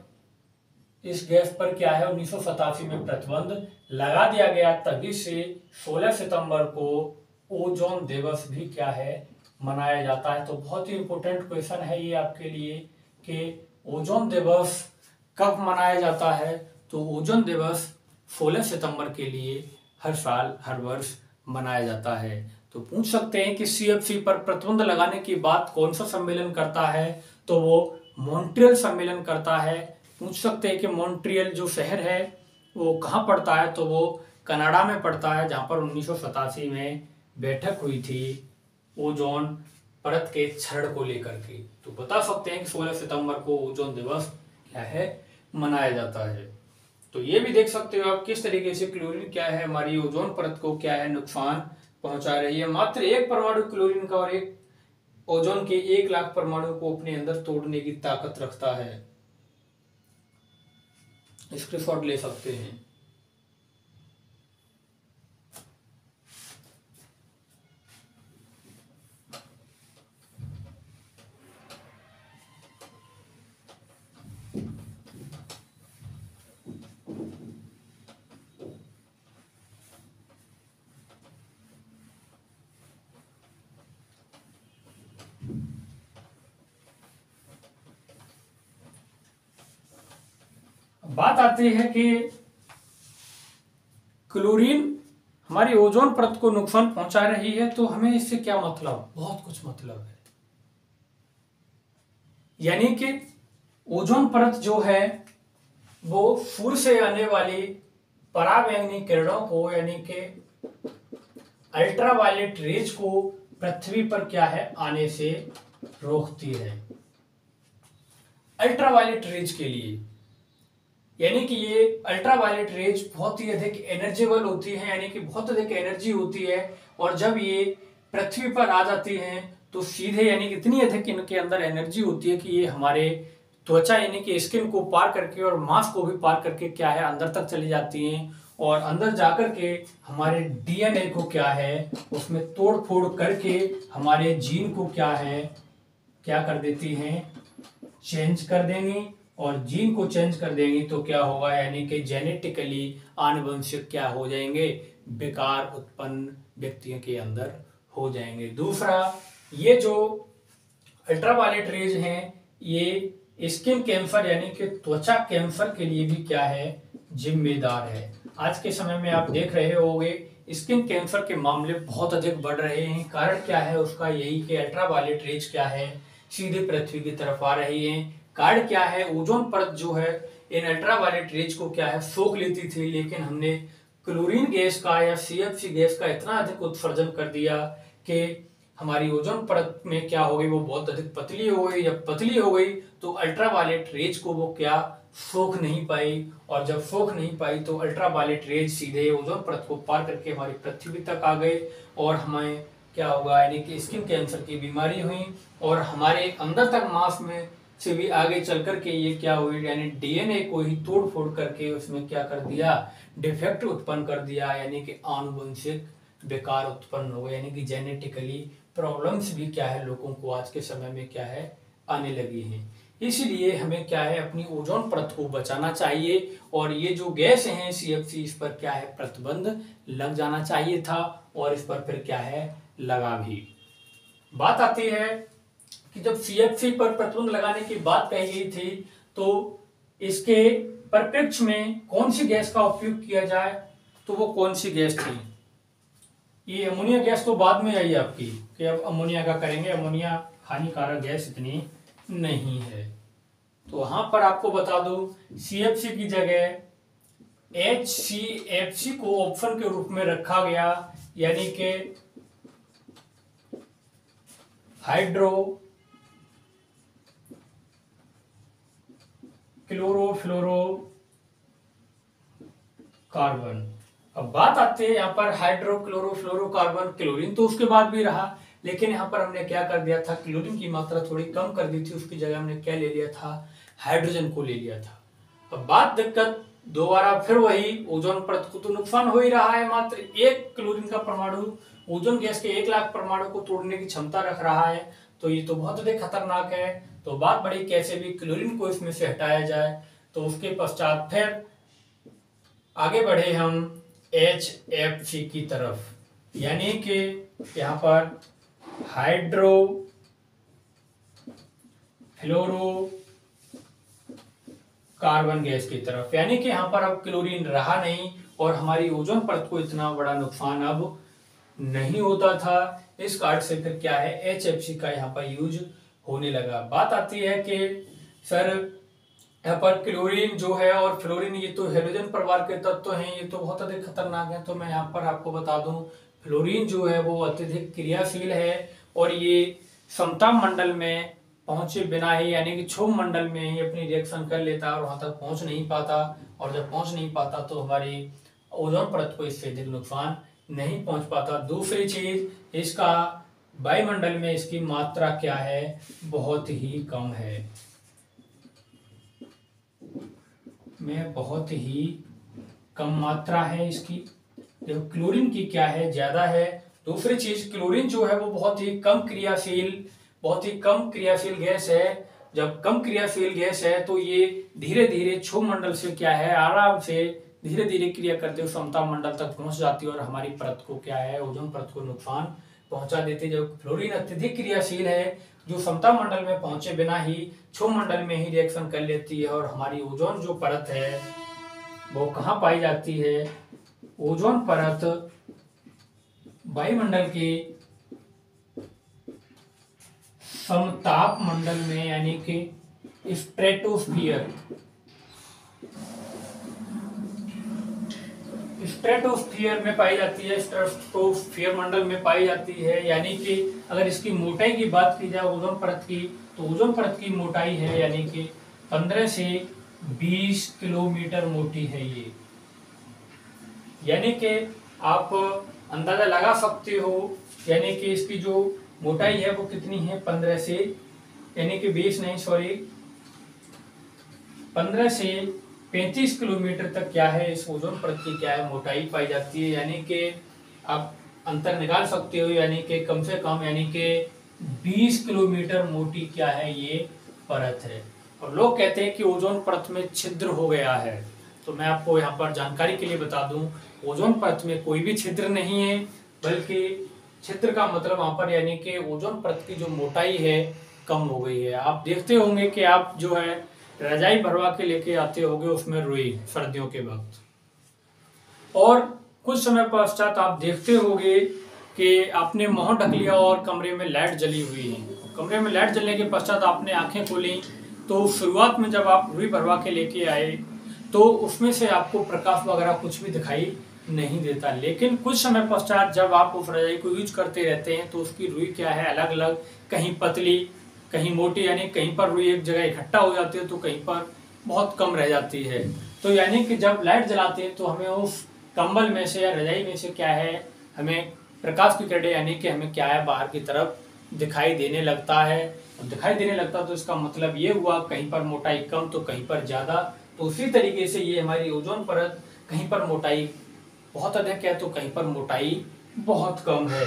इस गैस पर क्या है 1987 में प्रतिबंध लगा दिया गया। तभी से 16 सितंबर को ओजोन दिवस भी क्या है, मनाया जाता है। तो बहुत ही इंपॉर्टेंट क्वेश्चन है ये आपके लिए कि ओजोन दिवस कब मनाया जाता है। तो ओजोन दिवस 16 सितंबर के लिए हर साल हर वर्ष मनाया जाता है। तो पूछ सकते हैं कि CFC पर प्रतिबंध लगाने की बात कौन सा सम्मेलन करता है, तो वो मॉन्ट्रियल सम्मेलन करता है। पूछ सकते हैं कि मॉन्ट्रियल जो शहर है वो कहाँ पड़ता है, तो वो कनाडा में पड़ता है, जहाँ पर 1987 में बैठक हुई थी ओजोन परत के क्षरण को लेकर के। तो बता सकते हैं कि 16 सितंबर को ओजोन दिवस क्या है, मनाया जाता है। तो ये भी देख सकते हो आप किस तरीके से क्लोरीन क्या है, हमारी ओजोन परत को क्या है, नुकसान पहुंचा रही है। मात्र एक परमाणु क्लोरीन का और एक ओजोन के 1 लाख परमाणु को अपने अंदर तोड़ने की ताकत रखता है। स्क्रीनशॉट ले सकते हैं। बात आती है कि क्लोरीन हमारी ओजोन परत को नुकसान पहुंचा रही है, तो हमें इससे क्या मतलब? बहुत कुछ मतलब है। यानी कि ओजोन परत जो है वो सूर्य से आने वाली पराबैंगनी किरणों को, यानी कि अल्ट्रावायलेट रेज को पृथ्वी पर क्या है आने से रोकती है। अल्ट्रावायलेट रेज के लिए, यानी कि ये अल्ट्रावायलेट रेज बहुत ही अधिक एनर्जेबल होती है, यानी कि बहुत अधिक एनर्जी होती है, और जब ये पृथ्वी पर आ जाती हैं तो सीधे, यानी कि इतनी अधिक इनके अंदर एनर्जी होती है कि ये हमारे त्वचा यानी कि स्किन को पार करके और मांस को भी पार करके क्या है अंदर तक चली जाती हैं, और अंदर जाकर के हमारे डीएनए को क्या है उसमें तोड़ फोड़ करके हमारे जीन को क्या कर देती हैं, चेंज कर देंगी। और जीन को चेंज कर देंगी तो क्या होगा, यानी कि जेनेटिकली आनुवंशिक क्या हो जाएंगे, विकार उत्पन्न व्यक्तियों के अंदर हो जाएंगे। दूसरा, ये जो अल्ट्रावायलेट रेज हैं ये स्किन कैंसर यानी कि त्वचा कैंसर के लिए भी क्या है जिम्मेदार है। आज के समय में आप देख रहे होंगे स्किन कैंसर के मामले बहुत अधिक बढ़ रहे हैं। कारण क्या है उसका, यही कि अल्ट्रावायलेट रेज क्या है सीधे पृथ्वी की तरफ आ रही है। कारण क्या है, ओजोन परत जो है इन अल्ट्रावायलेट रेज को क्या है सोख लेती थी, लेकिन हमने क्लोरीन गैस का या सीएफसी गैस का इतना अधिक उत्सर्जन कर दिया कि हमारी ओजोन परत में क्या हो गई, वो बहुत अधिक पतली हो गई। जब पतली हो गई तो अल्ट्रावायलेट रेज को वो क्या सोख नहीं पाई, और जब सोख नहीं पाई तो अल्ट्रावायलेट रेज सीधे ओजोन परत को पार करके हमारी पृथ्वी तक आ गए, और हमें क्या होगा, यानी कि स्किन कैंसर की बीमारी हुई, और हमारे अंदर तक मांस में से भी आगे चल करके ये क्या हुई, यानी डीएनए को ही तोड़ फोड़ करके उसमें क्या कर दिया, डिफेक्ट उत्पन्न कर दिया, यानी कि आनुवंशिक विकार उत्पन्न हो गए, यानी कि जेनेटिकली प्रॉब्लम्स भी क्या है लोगों को आज के समय में क्या है आने लगी हैं। इसलिए हमें क्या है अपनी ओजोन परत को बचाना चाहिए, और ये जो गैस हैं सीएफसी, इस पर क्या है प्रतिबंध लग जाना चाहिए था, और इस पर फिर क्या है लगा भी। बात आती है कि जब सीएफसी पर प्रतिबंध लगाने की बात कही गई थी तो इसके परिप्रेक्ष्य में कौन सी गैस का उपयोग किया जाए, तो वो कौन सी गैस थी? ये अमोनिया गैस तो बाद में आई आपकी कि अब अमोनिया का करेंगे, अमोनिया हानिकारक गैस इतनी नहीं है। तो वहां पर आपको बता दूं सीएफसी की जगह HCFC को ऑप्शन के रूप में रखा गया, यानी कि हाइड्रो क्लोरोफ्लोरो कार्बन। अब बात आती है यहाँ पर हाइड्रोक्लोरोफ्लोरोकार्बन, क्लोरीन तो उसके बाद भी रहा, लेकिन यहाँ पर हमने क्या कर दिया था, क्लोरीन की मात्रा थोड़ी कम कर दी थी, उसकी जगह हमने क्या ले लिया था, हाइड्रोजन को ले लिया था। अब बात दिक्कत दोबारा फिर वही, ओजोन परत को तो नुकसान हो ही रहा है, मात्र एक क्लोरीन का परमाणु ओजोन गैस के 1 लाख परमाणु को तोड़ने की क्षमता रख रहा है, तो ये तो बहुत अधिक खतरनाक है। तो बात बड़ी कैसे भी क्लोरीन को इसमें से हटाया जाए, तो उसके पश्चात फिर आगे बढ़े हम HFC की तरफ, यानी कि यहाँ पर हाइड्रो फ्लोरो कार्बन गैस की तरफ, यानी कि यहाँ पर अब क्लोरीन रहा नहीं, और हमारी ओजोन परत को इतना बड़ा नुकसान अब नहीं होता था। इस कारण से फिर क्या है HFC का यहाँ पर यूज होने लगा। बात आती है कि सर यहाँ पर क्लोरीन जो है और फ्लोरीन, ये तो हेलोजन परिवार के तत्व हैं, ये तो बहुत अधिक खतरनाक है। तो मैं यहाँ पर आपको बता दूं फ्लोरीन जो है वो अत्यधिक क्रियाशील है, और ये समताप मंडल में पहुंचे बिना ही, यानी कि क्षोभ मंडल में ही अपनी रिएक्शन कर लेता है और वहां तक पहुंच नहीं पाता, और जब पहुंच नहीं पाता तो हमारी ओजोन परत को इससे अधिक नुकसान नहीं पहुंच पाता। दूसरी चीज, इसका वायुमंडल में इसकी मात्रा क्या है, बहुत ही कम है, में बहुत ही कम मात्रा है इसकी। देखो क्लोरीन की क्या है, ज्यादा है। दूसरी चीज, क्लोरीन जो है वो बहुत ही कम क्रियाशील गैस है। जब कम क्रियाशील गैस है तो ये धीरे धीरे क्षोभमंडल से क्या है, आराम से धीरे धीरे क्रिया करते हुए समताप मंडल तक पहुंच जाती है और हमारी परत को क्या है, ओजोन परत को नुकसान पहुंचा देती है। जब फ्लोरीन अत्यधिक क्रियाशील है, जो समताप मंडल में पहुंचे बिना ही क्षोभमंडल में ही रिएक्शन कर लेती है और हमारी ओजोन जो परत है वो कहाँ पाई जाती है, ओजोन परत वायुमंडल के समताप मंडल में, यानी कि स्ट्रेटोस्फीयर में पाई जाती है, स्ट्रेटोस्फीयर मंडल में पाई जाती है। यानी कि अगर इसकी मोटाई की बात की जाए ओजोन परत की, तो ओजोन परत की मोटाई है यानी कि 15 से 20 किलोमीटर मोटी है ये। यानी कि आप अंदाजा लगा सकते हो, यानी कि इसकी जो मोटाई है वो कितनी है, 15 से, यानी कि 15 से 35 किलोमीटर तक क्या है, इस ओजोन परत की क्या है, मोटाई पाई जाती है। यानी कि आप अंतर निकाल सकते हो, यानी कि कम से कम, यानी कि 20 किलोमीटर मोटी क्या है, ये परत है। और लोग कहते हैं कि ओजोन परत में छिद्र हो गया है, तो मैं आपको यहाँ पर जानकारी के लिए बता दूं, ओजोन परत में कोई भी छिद्र नहीं है, बल्कि छिद्र का मतलब वहां पर, यानी कि ओजोन परत की जो मोटाई है कम हो गई है। आप देखते होंगे कि आप जो है रजाई भरवा के लेके आते होंगे उसमें रुई, सर्दियों के वक्त, और कुछ समय पश्चात आप देखते होंगे कि आपने मुंह ढक लिया और कमरे में लाइट जली हुई है। कमरे में लाइट जलने के पश्चात आपने आंखें खोली, तो शुरुआत में जब आप रुई भरवा के लेके आए तो उसमें से आपको प्रकाश वगैरह कुछ भी दिखाई नहीं देता। लेकिन कुछ समय पश्चात जब आप उस रजाई को यूज करते रहते हैं तो उसकी रुई क्या है, अलग अलग, कहीं पतली कहीं मोटी, यानी कहीं पर रुई एक जगह इकट्ठा हो जाती है तो कहीं पर बहुत कम रह जाती है। तो यानी कि जब लाइट जलाते हैं तो हमें उस कंबल में से या रजाई में से क्या है, हमें प्रकाश की किरणें, यानी कि हमें क्या है, बाहर की तरफ दिखाई देने लगता है। दिखाई देने लगता तो इसका मतलब ये हुआ कहीं पर मोटाई कम तो कहीं पर ज्यादा। तो उसी तरीके से ये हमारी ओजोन परत, कहीं पर मोटाई बहुत अधिक है तो कहीं पर मोटाई बहुत कम है।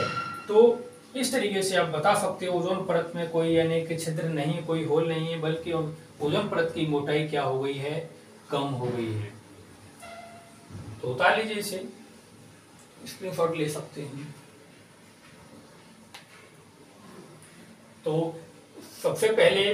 तो इस तरीके से आप बता सकते हो ओजोन परत में कोई, यानी कि छिद्र नहीं, कोई होल नहीं है, बल्कि ओजोन परत की मोटाई क्या हो गई है, कम हो गई है। तो उतार लीजिए इसे, स्क्रीनशॉट ले सकते हैं। तो सबसे पहले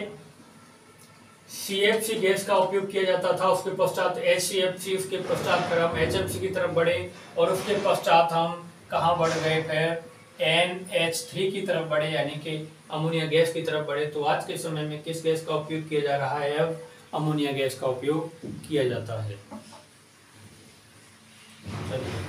CFC गैस का उपयोग किया जाता था, उसके पश्चात HCFC, उसके पश्चात फिर हम HFC की तरफ बढ़े और उसके पश्चात हम कहाँ बढ़ गए, फिर NH3 की तरफ बढ़े, यानी कि अमोनिया गैस की तरफ बढ़े। तो आज के समय में किस गैस का उपयोग किया जा रहा है, अब अमोनिया गैस का उपयोग किया जाता है। चलिए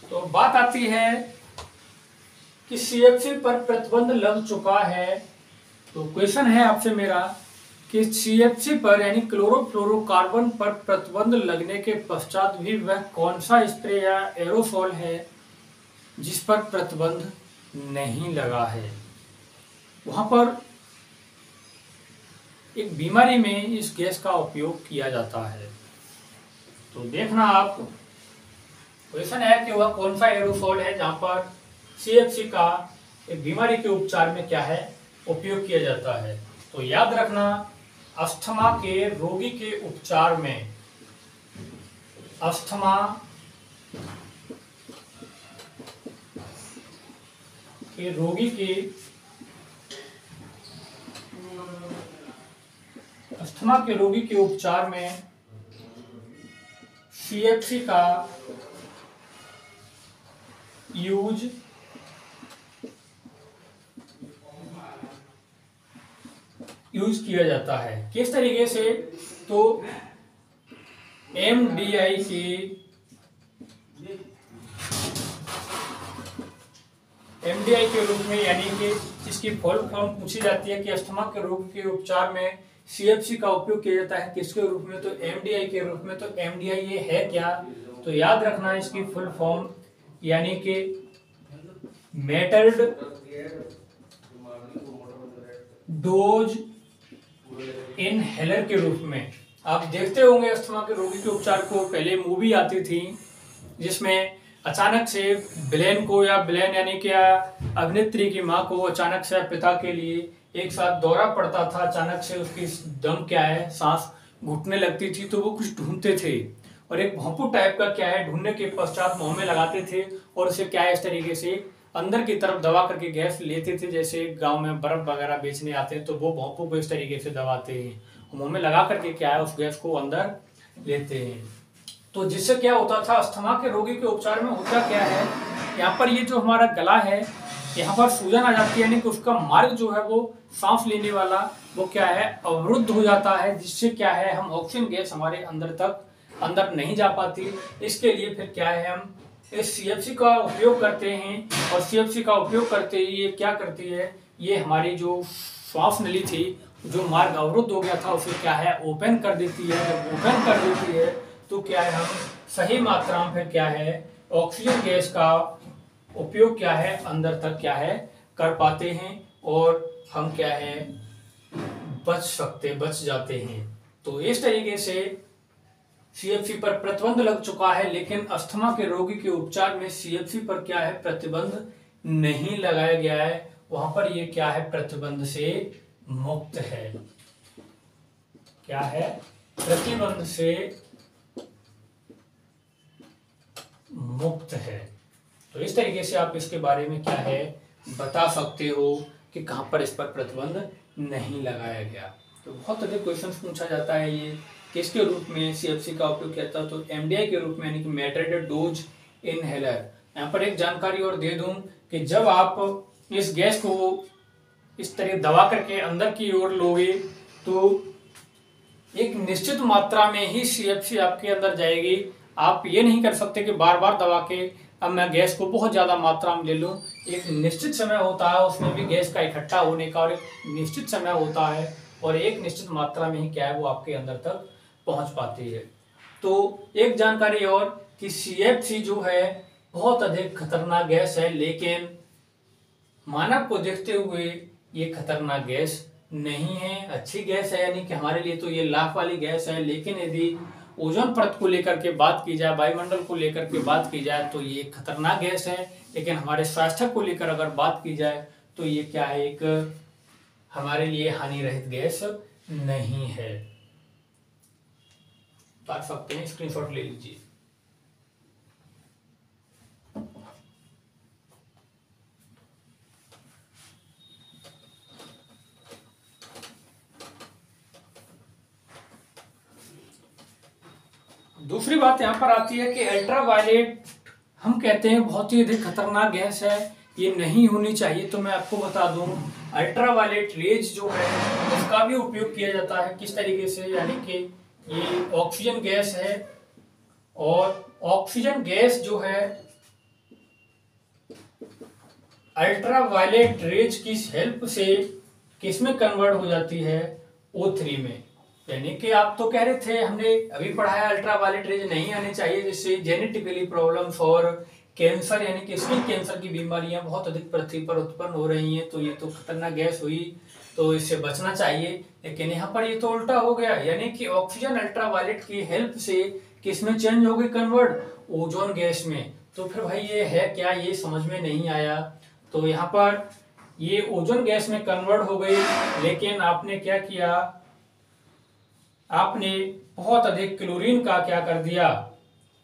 तो बात आती है कि CFC पर प्रतिबंध लग चुका है। तो क्वेश्चन है आपसे मेरा कि CFC पर यानी क्लोरोफ्लोरोकार्बन पर प्रतिबंध लगने के पश्चात भी वह कौन सा स्प्रे या एरोसोल है जिस पर प्रतिबंध नहीं लगा है। वहां पर एक बीमारी में इस गैस का उपयोग किया जाता है। तो देखना आप, क्वेश्चन है कि वह कौन सा एरोसोल है जहां पर CFC का एक बीमारी के उपचार में क्या है, उपयोग किया जाता है। तो याद रखना, अस्थमा के रोगी के उपचार में, अस्थमा के रोगी के, अस्थमा के रोगी के उपचार में CFC का यूज किया जाता है। किस तरीके से, तो MDI के एमडीआई के रूप में, यानी कि इसकी फुल फॉर्म पूछी जाती है कि अस्थमा के रोग के उपचार में सीएफसी का उपयोग किया जाता है किसके रूप में, तो एमडीआई के रूप में। तो एमडीआई ये है क्या, तो याद रखना है इसकी फुल फॉर्म, यानी कि मेटर्ड डोज इनहेलर के रूप में। आप देखते होंगे अस्थमा के रोगी के उपचार को, पहले मूवी आती थी जिसमें अचानक से ब्लेन को, या ब्लेन यानी कि अभिनेत्री की माँ को अचानक से पिता के लिए एक साथ दौरा पड़ता था, अचानक से उसकी दम क्या है, सांस घुटने लगती थी, तो वो कुछ ढूंढते थे और एक भोंपू टाइप का क्या है ढूंढने के पश्चात मुंह में लगाते थे और उसे क्या है इस तरीके से अंदर की तरफ दबा करके गैस लेते थे। जैसे गांव में बर्फ वगैरह बेचने आते हैं तो वो भोंपू को इस तरीके से दबाते हैं, मुंह में लगा करके क्या है उस गैस को अंदर लेते हैं। तो जिससे क्या होता था, अस्थमा के रोगी के उपचार में होता क्या है, यहाँ पर ये जो हमारा गला है यहाँ पर सूजन आ जाती है, यानी कि उसका मार्ग जो है वो सांस लेने वाला वो क्या है अवरुद्ध हो जाता है, जिससे क्या है हम ऑक्सीजन गैस हमारे अंदर नहीं जा पाती। इसके लिए फिर क्या है हम इस सीएफसी का उपयोग करते हैं और सीएफसी का उपयोग करते ही ये क्या करती है, ये हमारी जो श्वास नली थी, जो मार्ग अवरुद्ध हो गया था उसे क्या है ओपन कर देती है। जब ओपन कर देती है तो क्या है हम सही मात्रा में फिर क्या है ऑक्सीजन गैस का उपयोग क्या है अंदर तक क्या है कर पाते हैं और हम क्या है बच जाते हैं। तो इस तरीके से सीएफसी पर प्रतिबंध लग चुका है, लेकिन अस्थमा के रोगी के उपचार में सीएफसी पर क्या है प्रतिबंध नहीं लगाया गया है, वहां पर ये क्या है प्रतिबंध से मुक्त है। क्या है, प्रतिबंध से मुक्त है। तो इस तरीके से आप इसके बारे में क्या है बता सकते हो कि कहां पर इस पर प्रतिबंध नहीं लगाया गया। तो बहुत अधिक क्वेश्चन पूछा जाता है, ये किसके रूप में सीएफसी का उपयोग किया जाता है, तो एमडीआई के रूप में, यानी कि मेटर्ड डोज इनहेलर। यहाँ पर एक जानकारी और दे दूं कि जब आप इस गैस को इस तरह दबा करके अंदर की ओर लोगे तो एक निश्चित मात्रा में ही सीएफसी आपके अंदर जाएगी। आप ये नहीं कर सकते कि बार बार दबा के अब मैं गैस को बहुत ज्यादा मात्रा में ले लूं। एक निश्चित समय होता है उसमें भी गैस का इकट्ठा होने का, और एक निश्चित समय होता है और एक निश्चित मात्रा में ही क्या है वो आपके अंदर तक पहुंच पाती है। तो एक जानकारी और कि सीएफसी जो है बहुत अधिक खतरनाक गैस है, लेकिन मानव को देखते हुए ये खतरनाक गैस नहीं है, अच्छी गैस है, यानी कि हमारे लिए तो ये लाभ वाली गैस है। लेकिन यदि ओजोन परत को लेकर के बात की जाए, वायुमंडल को लेकर के बात की जाए तो ये खतरनाक गैस है, लेकिन हमारे स्वास्थ्य को लेकर अगर बात की जाए तो ये क्या है एक हमारे लिए हानि रहित गैस नहीं है। बात सकते हैं, स्क्रीनशॉट ले लीजिए। दूसरी बात यहाँ पर आती है कि अल्ट्रावायलेट हम कहते हैं बहुत ही अधिक खतरनाक गैस है, ये नहीं होनी चाहिए। तो मैं आपको बता दूं अल्ट्रावायलेट रेज जो है उसका भी उपयोग किया जाता है किस तरीके से, यानी कि ये ऑक्सीजन गैस है और ऑक्सीजन गैस जो है अल्ट्रावायलेट रेज की हेल्प से किसमें कन्वर्ट हो जाती है O3 में। यानी कि आप तो कह रहे थे हमने अभी पढ़ा है अल्ट्रावायलेट रेज नहीं आनी चाहिए, जिससे जेनेटिकली प्रॉब्लम्स और कैंसर यानी कि स्किन कैंसर की बीमारियां बहुत अधिक पृथ्वी पर उत्पन्न हो रही हैं। तो ये तो खतरनाक गैस हुई, तो इससे बचना चाहिए। लेकिन यहाँ पर ये तो उल्टा हो गया, यानी कि ऑक्सीजन अल्ट्रावायलेट की हेल्प से किसमें चेंज हो गई कन्वर्ट, ओजोन गैस में। तो फिर भाई ये है क्या, ये समझ में नहीं आया। तो यहाँ पर ये ओजोन गैस में कन्वर्ट हो गई, लेकिन आपने क्या किया, आपने बहुत अधिक क्लोरीन का क्या कर दिया,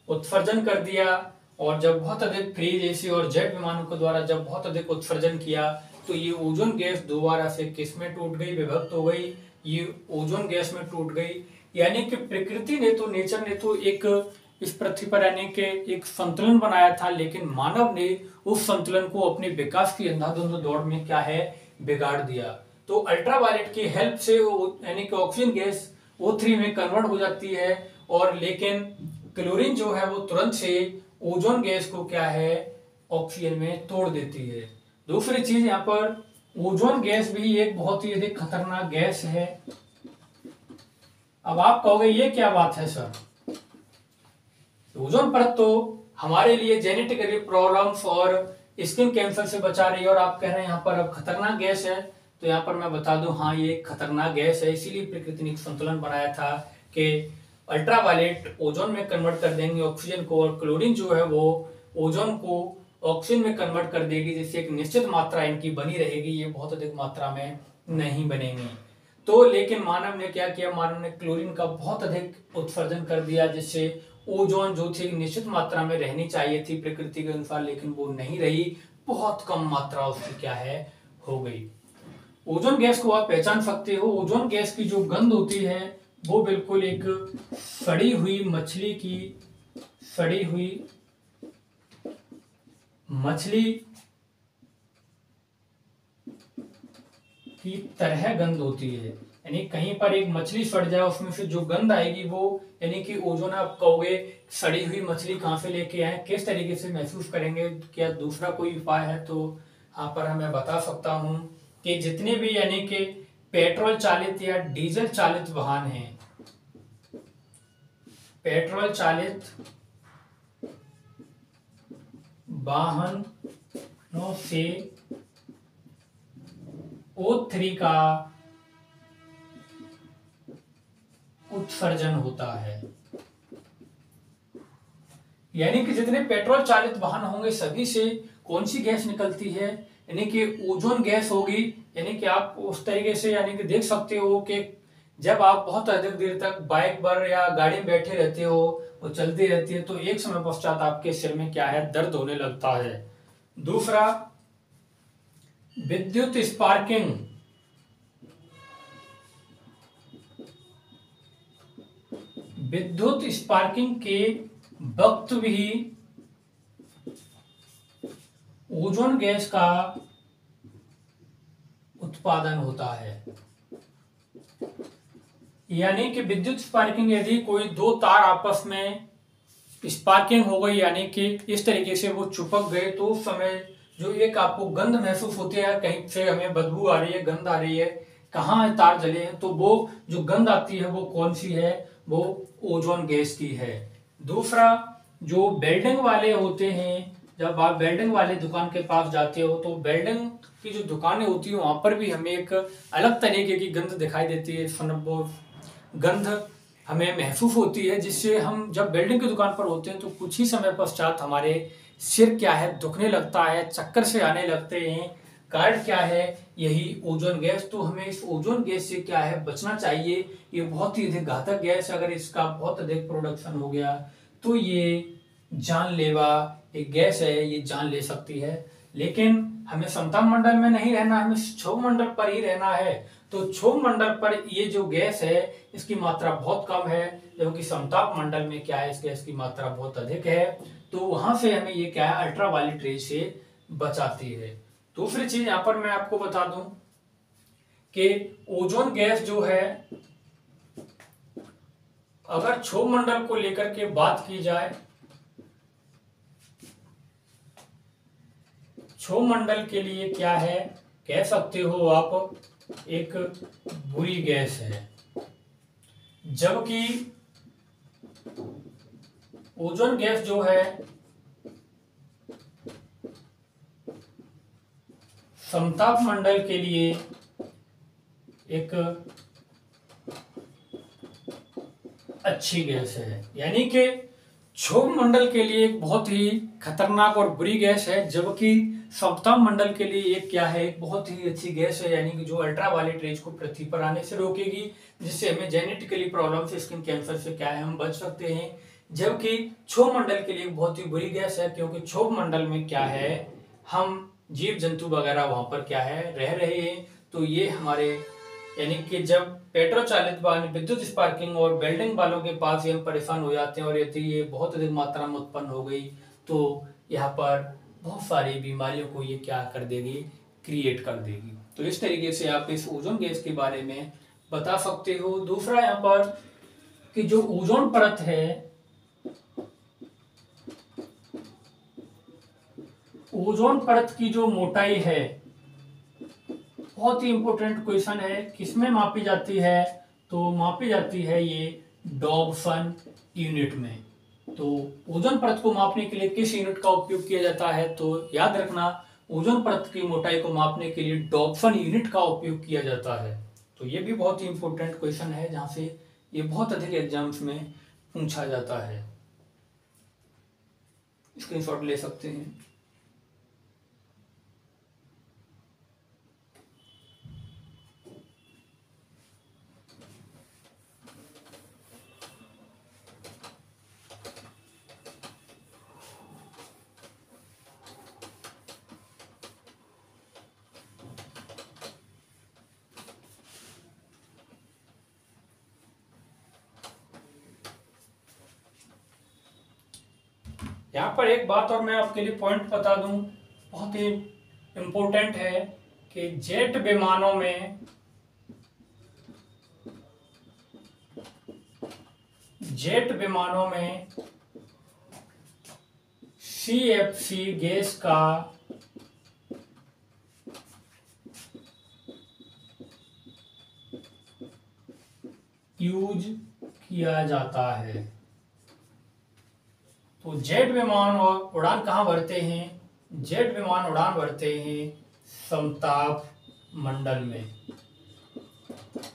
उत्सर्जन कर दिया। और जब बहुत अधिक फ्रीज एसी और जेट विमानों के द्वारा जब बहुत अधिक उत्सर्जन किया तो ये ओजोन गैस दोबारा से किस में टूट गई, विभक्त हो गई, ये ओजोन गैस में टूट गई। यानी कि प्रकृति ने तो, नेचर ने तो एक इस पृथ्वी पर यानी कि एक संतुलन बनाया था, लेकिन मानव ने उस संतुलन को अपने विकास की अंधाधुंध दौड़ में क्या है बिगाड़ दिया। तो अल्ट्रावायलेट की हेल्प से यानी कि ऑक्सीजन गैस O3 में कन्वर्ट हो जाती है, और लेकिन क्लोरीन जो है वो तुरंत से ओजोन गैस को क्या है ऑक्सीजन में तोड़ देती है। दूसरी चीज यहाँ पर ओजोन गैस भी एक बहुत ही अधिक खतरनाक गैस है। अब आप कहोगे ये क्या बात है सर, ओजोन परत तो हमारे लिए जेनेटिकली प्रॉब्लम्स और स्किन कैंसर से बचा रही है और आप कह रहे हैं यहाँ पर अब खतरनाक गैस है। तो यहाँ पर मैं बता दूं, हाँ ये खतरनाक गैस है, इसीलिए प्रकृति ने एक संतुलन बनाया था कि अल्ट्रावायलेट ओजोन में कन्वर्ट कर देंगे ऑक्सीजन को, और क्लोरीन जो है वो ओजोन को ऑक्सीजन में कन्वर्ट कर देगी, जिससे एक निश्चित मात्रा इनकी बनी रहेगी, ये बहुत अधिक मात्रा में नहीं बनेंगी। तो लेकिन मानव ने क्या किया, मानव ने क्लोरीन का बहुत अधिक उत्सर्जन कर दिया, जिससे ओजोन जो थी निश्चित मात्रा में रहनी चाहिए थी प्रकृति के अनुसार, लेकिन वो नहीं रही, बहुत कम मात्रा उसकी क्या है हो गई। ओजोन गैस को आप पहचान सकते हो, ओजोन गैस की जो गंध होती है वो बिल्कुल एक सड़ी हुई मछली की तरह गंध होती है। यानी कहीं पर एक मछली सड़ जाए, उसमें से जो गंध आएगी वो, यानी कि ओजोन, आप कहोगे सड़ी हुई मछली कहाँ से लेके आए, किस तरीके से महसूस करेंगे, क्या दूसरा कोई उपाय है? तो यहाँ पर हमें बता सकता हूँ कि जितने भी यानी कि पेट्रोल चालित या डीजल चालित वाहन हैं, पेट्रोल चालित वाहनों से O3 का उत्सर्जन होता है। यानी कि जितने पेट्रोल चालित वाहन होंगे सभी से कौन सी गैस निकलती है, यानी कि ओजोन गैस होगी। यानी कि आप उस तरीके से यानी कि देख सकते हो कि जब आप बहुत अधिक देर तक बाइक पर या गाड़ी में बैठे रहते हो, वो चलती रहती है, तो एक समय पश्चात आपके सिर में क्या है, दर्द होने लगता है। दूसरा, विद्युत स्पार्किंग, विद्युत स्पार्किंग के वक्त भी ओजोन गैस का उत्पादन होता है। यानी कि विद्युत स्पार्किंग, यदि कोई दो तार आपस में स्पार्किंग हो गई, यानी कि इस तरीके से वो चिपक गए, तो उस समय जो एक आपको गंध महसूस होती है, कहीं से हमें बदबू आ रही है, गंध आ रही है, कहाँ है तार जले हैं, तो वो जो गंध आती है वो कौन सी है, वो ओजोन गैस की है। दूसरा, जो वेल्डिंग वाले होते हैं, जब आप वेल्डिंग वाले दुकान के पास जाते हो, तो वेल्डिंग की जो दुकानें होती है वहां पर भी हमें एक अलग तरीके की गंध दिखाई देती है, गंध हमें महसूस होती है, जिससे हम जब वेल्डिंग की दुकान पर होते हैं तो कुछ ही समय पश्चात हमारे सिर क्या है, दुखने लगता है, चक्कर से आने लगते हैं। कारण क्या है, यही ओजोन गैस। तो हमें इस ओजोन गैस से क्या है, बचना चाहिए। ये बहुत ही अधिक घातक गैस, अगर इसका बहुत अधिक प्रोडक्शन हो गया तो ये जानलेवा एक गैस है, ये जान ले सकती है। लेकिन हमें समताप मंडल में नहीं रहना, हमें क्षोभ मंडल पर ही रहना है। तो क्षोभ मंडल पर ये जो गैस है इसकी मात्रा बहुत कम है, जबकि समताप मंडल में क्या है, इस गैस की मात्रा बहुत अधिक है। तो वहां से हमें ये क्या है, अल्ट्रावायलेट रेज से बचाती है। दूसरी चीज यहां पर मैं आपको बता दूं कि ओजोन गैस जो है, अगर क्षोभ मंडल को लेकर के बात की जाए, क्षोभ मंडल के लिए क्या है, कह सकते हो आप एक बुरी गैस है, जबकि ओजोन गैस जो है समताप मंडल के लिए एक अच्छी गैस है। यानी कि क्षोभ मंडल के लिए एक बहुत ही खतरनाक और बुरी गैस है, जबकि समताप मंडल के लिए एक क्या है, एक बहुत ही अच्छी गैस है। यानी कि जो अल्ट्रावायलेट रेज को पृथ्वी पर आने से रोकेगी, जिससे हमें जेनेटिकली प्रॉब्लम से, स्किन कैंसर से क्या है, हम बच सकते हैं। जबकि क्षोभ मंडल के लिए बहुत ही बुरी गैस है, क्योंकि क्षोभ मंडल में क्या है, हम जीव जंतु वगैरह वहां पर क्या है, रह रहे हैं। तो ये हमारे, यानी कि जब पेट्रोल चालित वाहन, विद्युत स्पार्किंग और वेल्डिंग वालों के पास ही हम परेशान हो जाते हैं, और यदि ये बहुत अधिक मात्रा में उत्पन्न हो गई तो यहाँ पर बहुत सारी बीमारियों को ये क्या कर देगी, क्रिएट कर देगी। तो इस तरीके से आप इस ओजोन गैस के बारे में बता सकते हो। दूसरा यहाँ पर कि जो ओजोन परत है, ओजोन परत की जो मोटाई है, बहुत ही इंपॉर्टेंट क्वेश्चन है, किसमें मापी जाती है? तो मापी जाती है ये डॉप्सन यूनिट में। तो ओजोन परत को मापने के लिए किस यूनिट का उपयोग किया जाता है? तो याद रखना, ओजोन परत की मोटाई को मापने के लिए डॉप्सन यूनिट का उपयोग किया जाता है। तो ये भी बहुत ही इंपॉर्टेंट क्वेश्चन है, जहां से ये बहुत अधिक एग्जाम्स में पूछा जाता है। स्क्रीनशॉट ले सकते हैं। यहाँ पर एक बात और मैं आपके लिए पॉइंट बता दूं, बहुत ही इम्पोर्टेंट है कि जेट विमानों में सीएफसी गैस का यूज किया जाता है। तो जेट विमान और उड़ान कहाँ भरते हैं? जेट विमान उड़ान भरते हैं समताप मंडल में।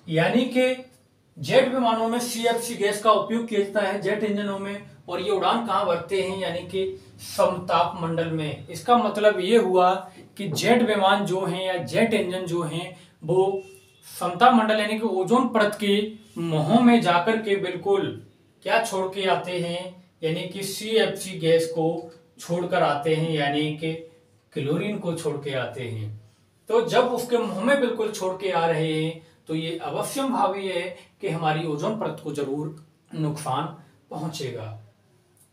यानी कि जेट विमानों में सीएफसी गैस का उपयोग किया जाता है जेट इंजनों में, और ये उड़ान कहाँ भरते हैं? यानी कि समताप मंडल में। इसका मतलब ये हुआ कि जेट विमान जो हैं या जेट इंजन जो हैं वो समताप मंडल यानी कि ओजोन परत के मुंह में जाकर के बिल्कुल क्या छोड़ के आते हैं? यानी कि सीएफसी गैस को छोड़कर आते हैं, यानी कि क्लोरीन को छोड़ के आते हैं। तो जब उसके मुंह में बिल्कुल छोड़ के आ रहे हैं तो ये अवश्यम भावी है कि हमारी ओजोन परत को जरूर नुकसान पहुंचेगा।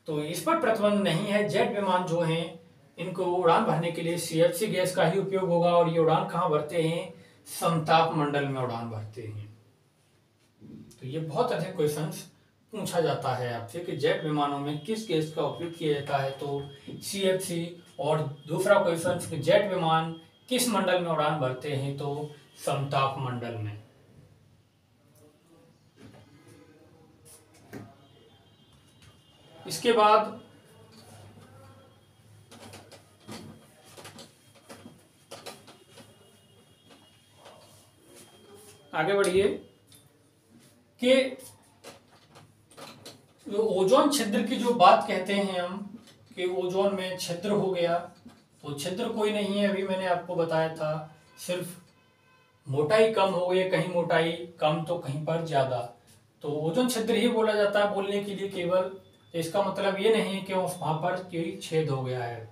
तो इस पर प्रतिबंध नहीं है। जेट विमान जो हैं इनको उड़ान भरने के लिए सीएफसी गैस का ही उपयोग होगा, और ये उड़ान कहाँ भरते हैं? समताप मंडल में उड़ान भरते हैं। तो ये बहुत अधिक क्वेश्चंस पूछा जाता है आपसे कि जेट विमानों में किस गैस का उपयोग किया जाता है? तो सीएफसी। और दूसरा क्वेश्चन कि जेट विमान किस मंडल में उड़ान भरते हैं? तो समताप मंडल में। इसके बाद आगे बढ़िए कि जो ओजोन छिद्र की जो बात कहते हैं हम कि ओजोन में छिद्र हो गया, तो छिद्र कोई नहीं है, अभी मैंने आपको बताया था, सिर्फ मोटाई कम हो गई, कहीं मोटाई कम तो कहीं पर ज्यादा, तो ओजोन छिद्र ही बोला जाता है बोलने के लिए केवल। इसका मतलब ये नहीं कि वहां पर कोई छेद हो गया है।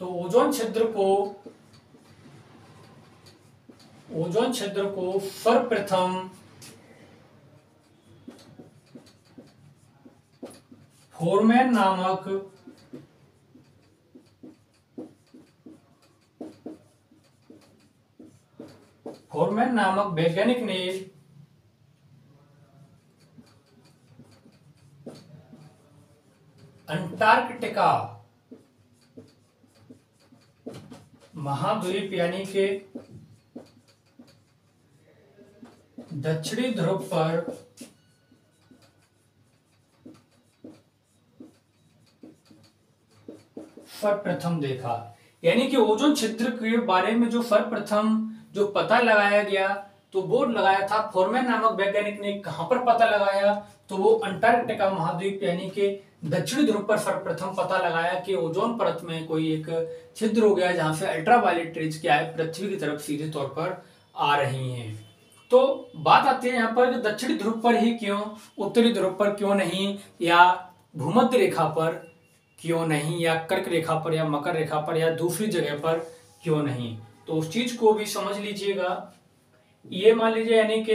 तो ओजोन छिद्र को सर्वप्रथम फोरमैन नामक वैज्ञानिक ने अंटार्कटिका महाद्वीप यानी के दक्षिणी ध्रुव पर सर्वप्रथम देखा। यानी कि ओजोन छिद्र के बारे में जो सर्वप्रथम जो पता लगाया गया, तो वो लगाया था फोरमैन नामक वैज्ञानिक ने। कहां पर पता लगाया? तो वो अंटार्कटिका महाद्वीप यानी कि दक्षिणी ध्रुव पर सर्वप्रथम पता लगाया कि ओजोन परत में कोई एक छिद्र हो गया, जहां से अल्ट्रावायलेट रेज क्या है पृथ्वी की तरफ सीधे तौर पर आ रही हैं। तो बात आती है यहाँ पर दक्षिणी ध्रुव पर ही क्यों, उत्तरी ध्रुव पर क्यों नहीं, या भूमध्य रेखा पर क्यों नहीं, या कर्क रेखा पर, या मकर रेखा पर, या दूसरी जगह पर क्यों नहीं? तो उस चीज को भी समझ लीजिएगा। ये मान लीजिए यानी कि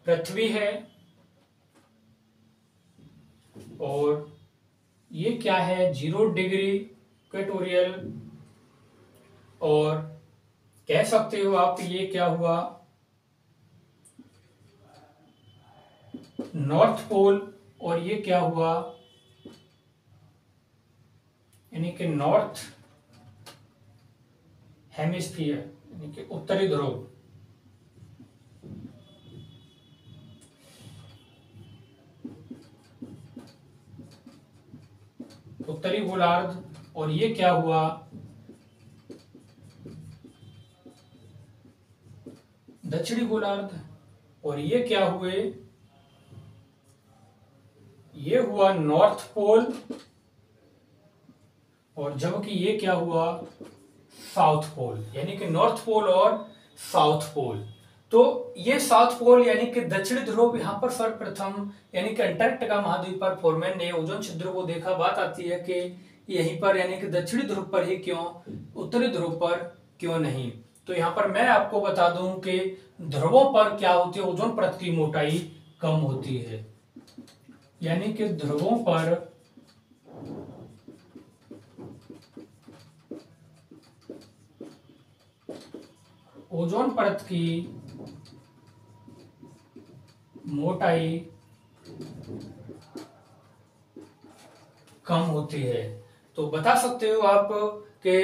पृथ्वी है, और ये क्या है? 0 डिग्री इक्वेटोरियल, और कह सकते हो आप ये क्या हुआ? नॉर्थ पोल, और ये क्या हुआ? यानी कि नॉर्थ हेमिस्फीयर यानी कि उत्तरी ध्रुव, उत्तरी गोलार्ध, और ये क्या हुआ, दक्षिणी गोलार्ध, और ये क्या हुए, ये हुआ नॉर्थ पोल, और जबकि ये क्या हुआ, साउथ पोल, यानी कि नॉर्थ पोल और साउथ पोल। तो ये साउथ पोल यानी कि दक्षिणी ध्रुव यहाँ पर सर्वप्रथम यानी कि अंटार्कटिका महाद्वीप पर फोरमैन ने ओजोन छिद्र को देखा। बात आती है कि यहीं पर यानी कि दक्षिणी ध्रुव पर ही क्यों, उत्तरी ध्रुव पर क्यों नहीं। तो यहाँ पर मैं आपको बता दूं कि ध्रुवों पर क्या होती है, ओजोन परत की मोटाई कम होती है, यानी कि ध्रुवों पर ओजोन परत की मोटाई कम होती है। तो बता सकते हो आप कि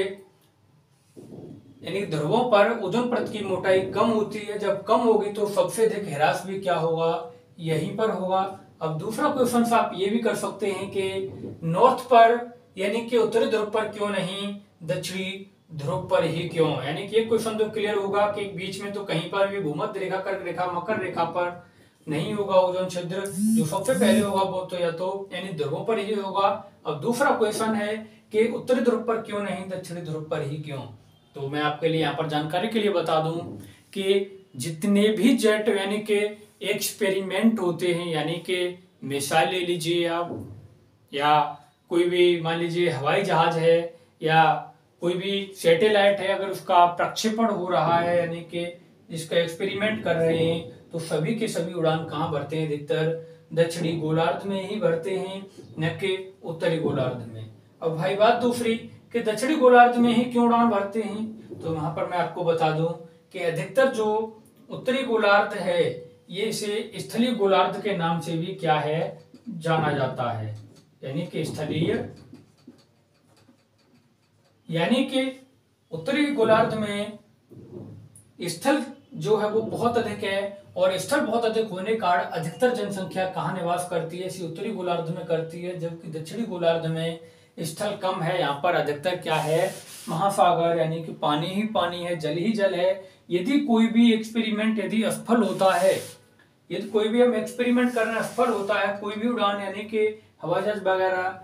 यानी ध्रुवों पर ओजोन परत की मोटाई कम होती है। जब कम होगी तो सबसे अधिक ह्रास भी क्या होगा, यहीं पर होगा। अब दूसरा क्वेश्चन आप ये भी कर सकते हैं कि नॉर्थ पर यानी कि उत्तरी ध्रुव पर क्यों नहीं, दक्षिणी ध्रुव पर ही क्यों। यानी कि ये क्वेश्चन तो क्लियर होगा कि बीच में तो कहीं पर भी भूमध्य रेखा, कर्क रेखा, मकर रेखा पर नहीं होगा ओजोन छिद्र। जो सबसे पहले होगा वो तो या तो यानी ध्रुवों पर ही होगा। अब दूसरा क्वेश्चन है कि उत्तरी ध्रुव पर क्यों नहीं, दक्षिणी ध्रुव पर ही क्यों। तो मैं आपके लिए यहाँ पर जानकारी के लिए बता दूं कि जितने भी जेट यानी कि एक्सपेरिमेंट होते हैं, यानी कि मिसाइल ले लीजिए आप, या कोई भी मान लीजिए हवाई जहाज है, या कोई भी सैटेलाइट है, अगर उसका प्रक्षेपण हो रहा है यानी कि जिसका एक्सपेरिमेंट कर रहे हैं, तो सभी के सभी उड़ान कहाँ भरते हैं, अधिकतर दक्षिणी गोलार्ध में ही भरते हैं, न कि उत्तरी गोलार्ध में। अब भाई बात दूसरी कि दक्षिणी गोलार्ध में ही क्यों उड़ान भरते हैं, तो वहां पर मैं आपको बता दूं कि अधिकतर जो उत्तरी गोलार्ध है ये इसे स्थलीय गोलार्ध के नाम से भी क्या है, जाना जाता है। यानी कि स्थलीय, यानी कि उत्तरी गोलार्ध में स्थल जो है वो बहुत अधिक है, और स्थल बहुत अधिक होने के कारण अधिकतर जनसंख्या कहाँ निवास करती है, इसी उत्तरी गोलार्ध में करती है। जबकि दक्षिणी गोलार्ध में स्थल कम है, यहाँ पर अधिकतर क्या है, महासागर यानी कि पानी ही पानी है, जल ही जल है। यदि कोई भी एक्सपेरिमेंट यदि असफल होता है, यदि कोई भी हम एक्सपेरिमेंट करना असफल होता है, कोई भी उड़ान यानी कि हवाई जहाज वगैरह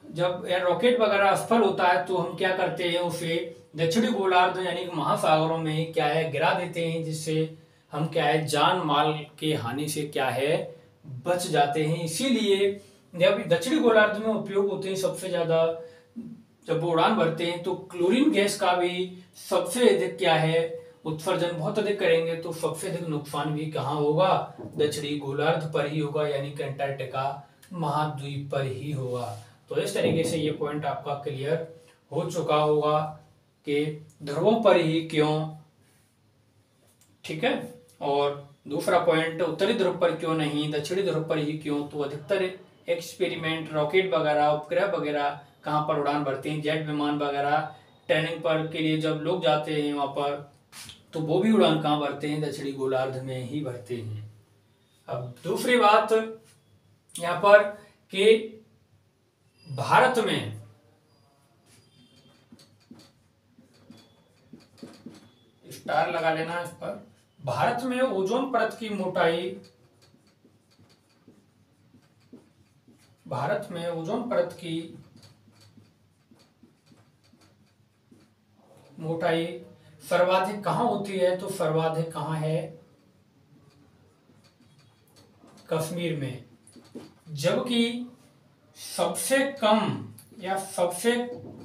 जब या रॉकेट वगैरह असफल होता है, तो हम क्या करते हैं, उसे दक्षिणी गोलार्ध यानी कि महासागरों में क्या है, गिरा देते हैं, जिससे हम क्या है, जान माल के हानि से क्या है, बच जाते हैं। इसीलिए जब दक्षिणी गोलार्ध में उपयोग होते हैं सबसे ज्यादा, जब वो उड़ान भरते हैं तो क्लोरीन गैस का भी सबसे अधिक क्या है, उत्सर्जन बहुत अधिक करेंगे, तो सबसे अधिक नुकसान भी कहाँ होगा, दक्षिणी गोलार्ध पर ही होगा, यानी कि अंटार्कटिका महाद्वीप पर ही होगा। तो इस तरीके से ये पॉइंट आपका क्लियर हो चुका होगा कि ध्रुवों पर ही क्यों, ठीक है। और दूसरा पॉइंट उत्तरी ध्रुव पर क्यों नहीं, दक्षिणी ध्रुव पर ही क्यों, तो अधिकतर एक्सपेरिमेंट रॉकेट वगैरह, उपग्रह वगैरह कहाँ पर उड़ान भरते हैं, जेट विमान वगैरह ट्रेनिंग पर के लिए जब लोग जाते हैं वहां पर, तो वो भी उड़ान कहाँ भरते हैं, दक्षिणी गोलार्ध में ही भरते हैं। अब दूसरी बात यहाँ पर कि भारत में स्टार लगा लेना इस पर, भारत में ओजोन परत की मोटाई, भारत में ओजोन परत की मोटाई सर्वाधिक कहां होती है, तो सर्वाधिक कहां है, कश्मीर में। जबकि सबसे कम या सबसे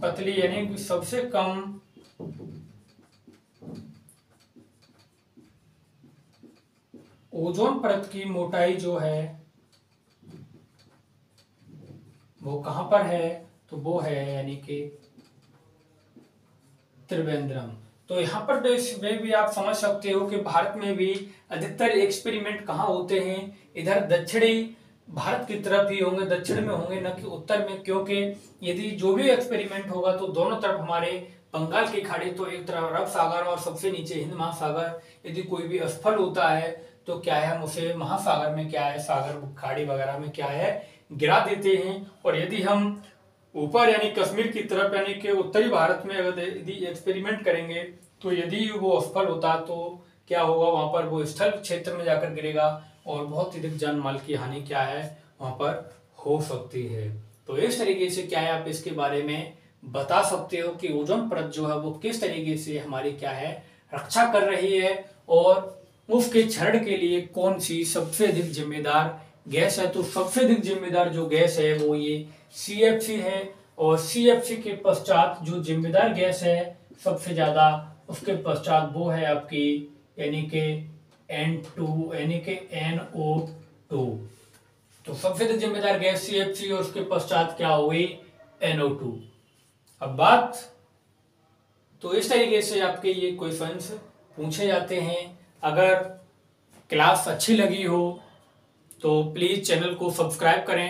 पतली यानी कि सबसे कम ओजोन परत की मोटाई जो है वो कहां पर है, तो वो है यानी कि त्रिवेंद्रम। तो यहाँ पर देश में भी आप समझ सकते हो कि भारत में भी अधिकतर एक्सपेरिमेंट कहाँ होते हैं, इधर दक्षिणी भारत की तरफ ही होंगे, दक्षिण में होंगे, न कि उत्तर में, क्योंकि यदि जो भी एक्सपेरिमेंट होगा तो दोनों तरफ हमारे बंगाल की खाड़ी तो एक तरफ अरब सागर और सबसे नीचे हिंद महासागर, यदि कोई भी असफल होता है तो क्या है हम उसे महासागर में क्या है सागर खाड़ी वगैरह में क्या है गिरा देते हैं। और यदि हम ऊपर यानी कश्मीर की तरफ यानी कि उत्तरी भारत में अगर यदि एक्सपेरिमेंट करेंगे तो यदि वो असफल होता तो क्या होगा, वहां पर वो स्थल क्षेत्र में जाकर गिरेगा और बहुत ही अधिक जान माल की हानि क्या है वहां पर हो सकती है। तो इस तरीके से क्या है आप इसके बारे में बता सकते हो कि ओजोन परत जो है वो किस तरीके से हमारी क्या है रक्षा कर रही है और उसके क्षरण के लिए कौन सी सबसे अधिक जिम्मेदार गैस है। तो सबसे अधिक जिम्मेदार जो गैस है वो ये CFC है, और CFC के पश्चात जो जिम्मेदार गैस है सबसे ज्यादा उसके पश्चात वो है आपकी यानी कि N2 यानी कि NO2। तो सबसे अधिक जिम्मेदार गैस CFC और उसके पश्चात क्या हुई NO2। अब बात तो इस तरीके से आपके ये क्वेश्चंस पूछे जाते हैं। अगर क्लास अच्छी लगी हो तो प्लीज चैनल को सब्सक्राइब करें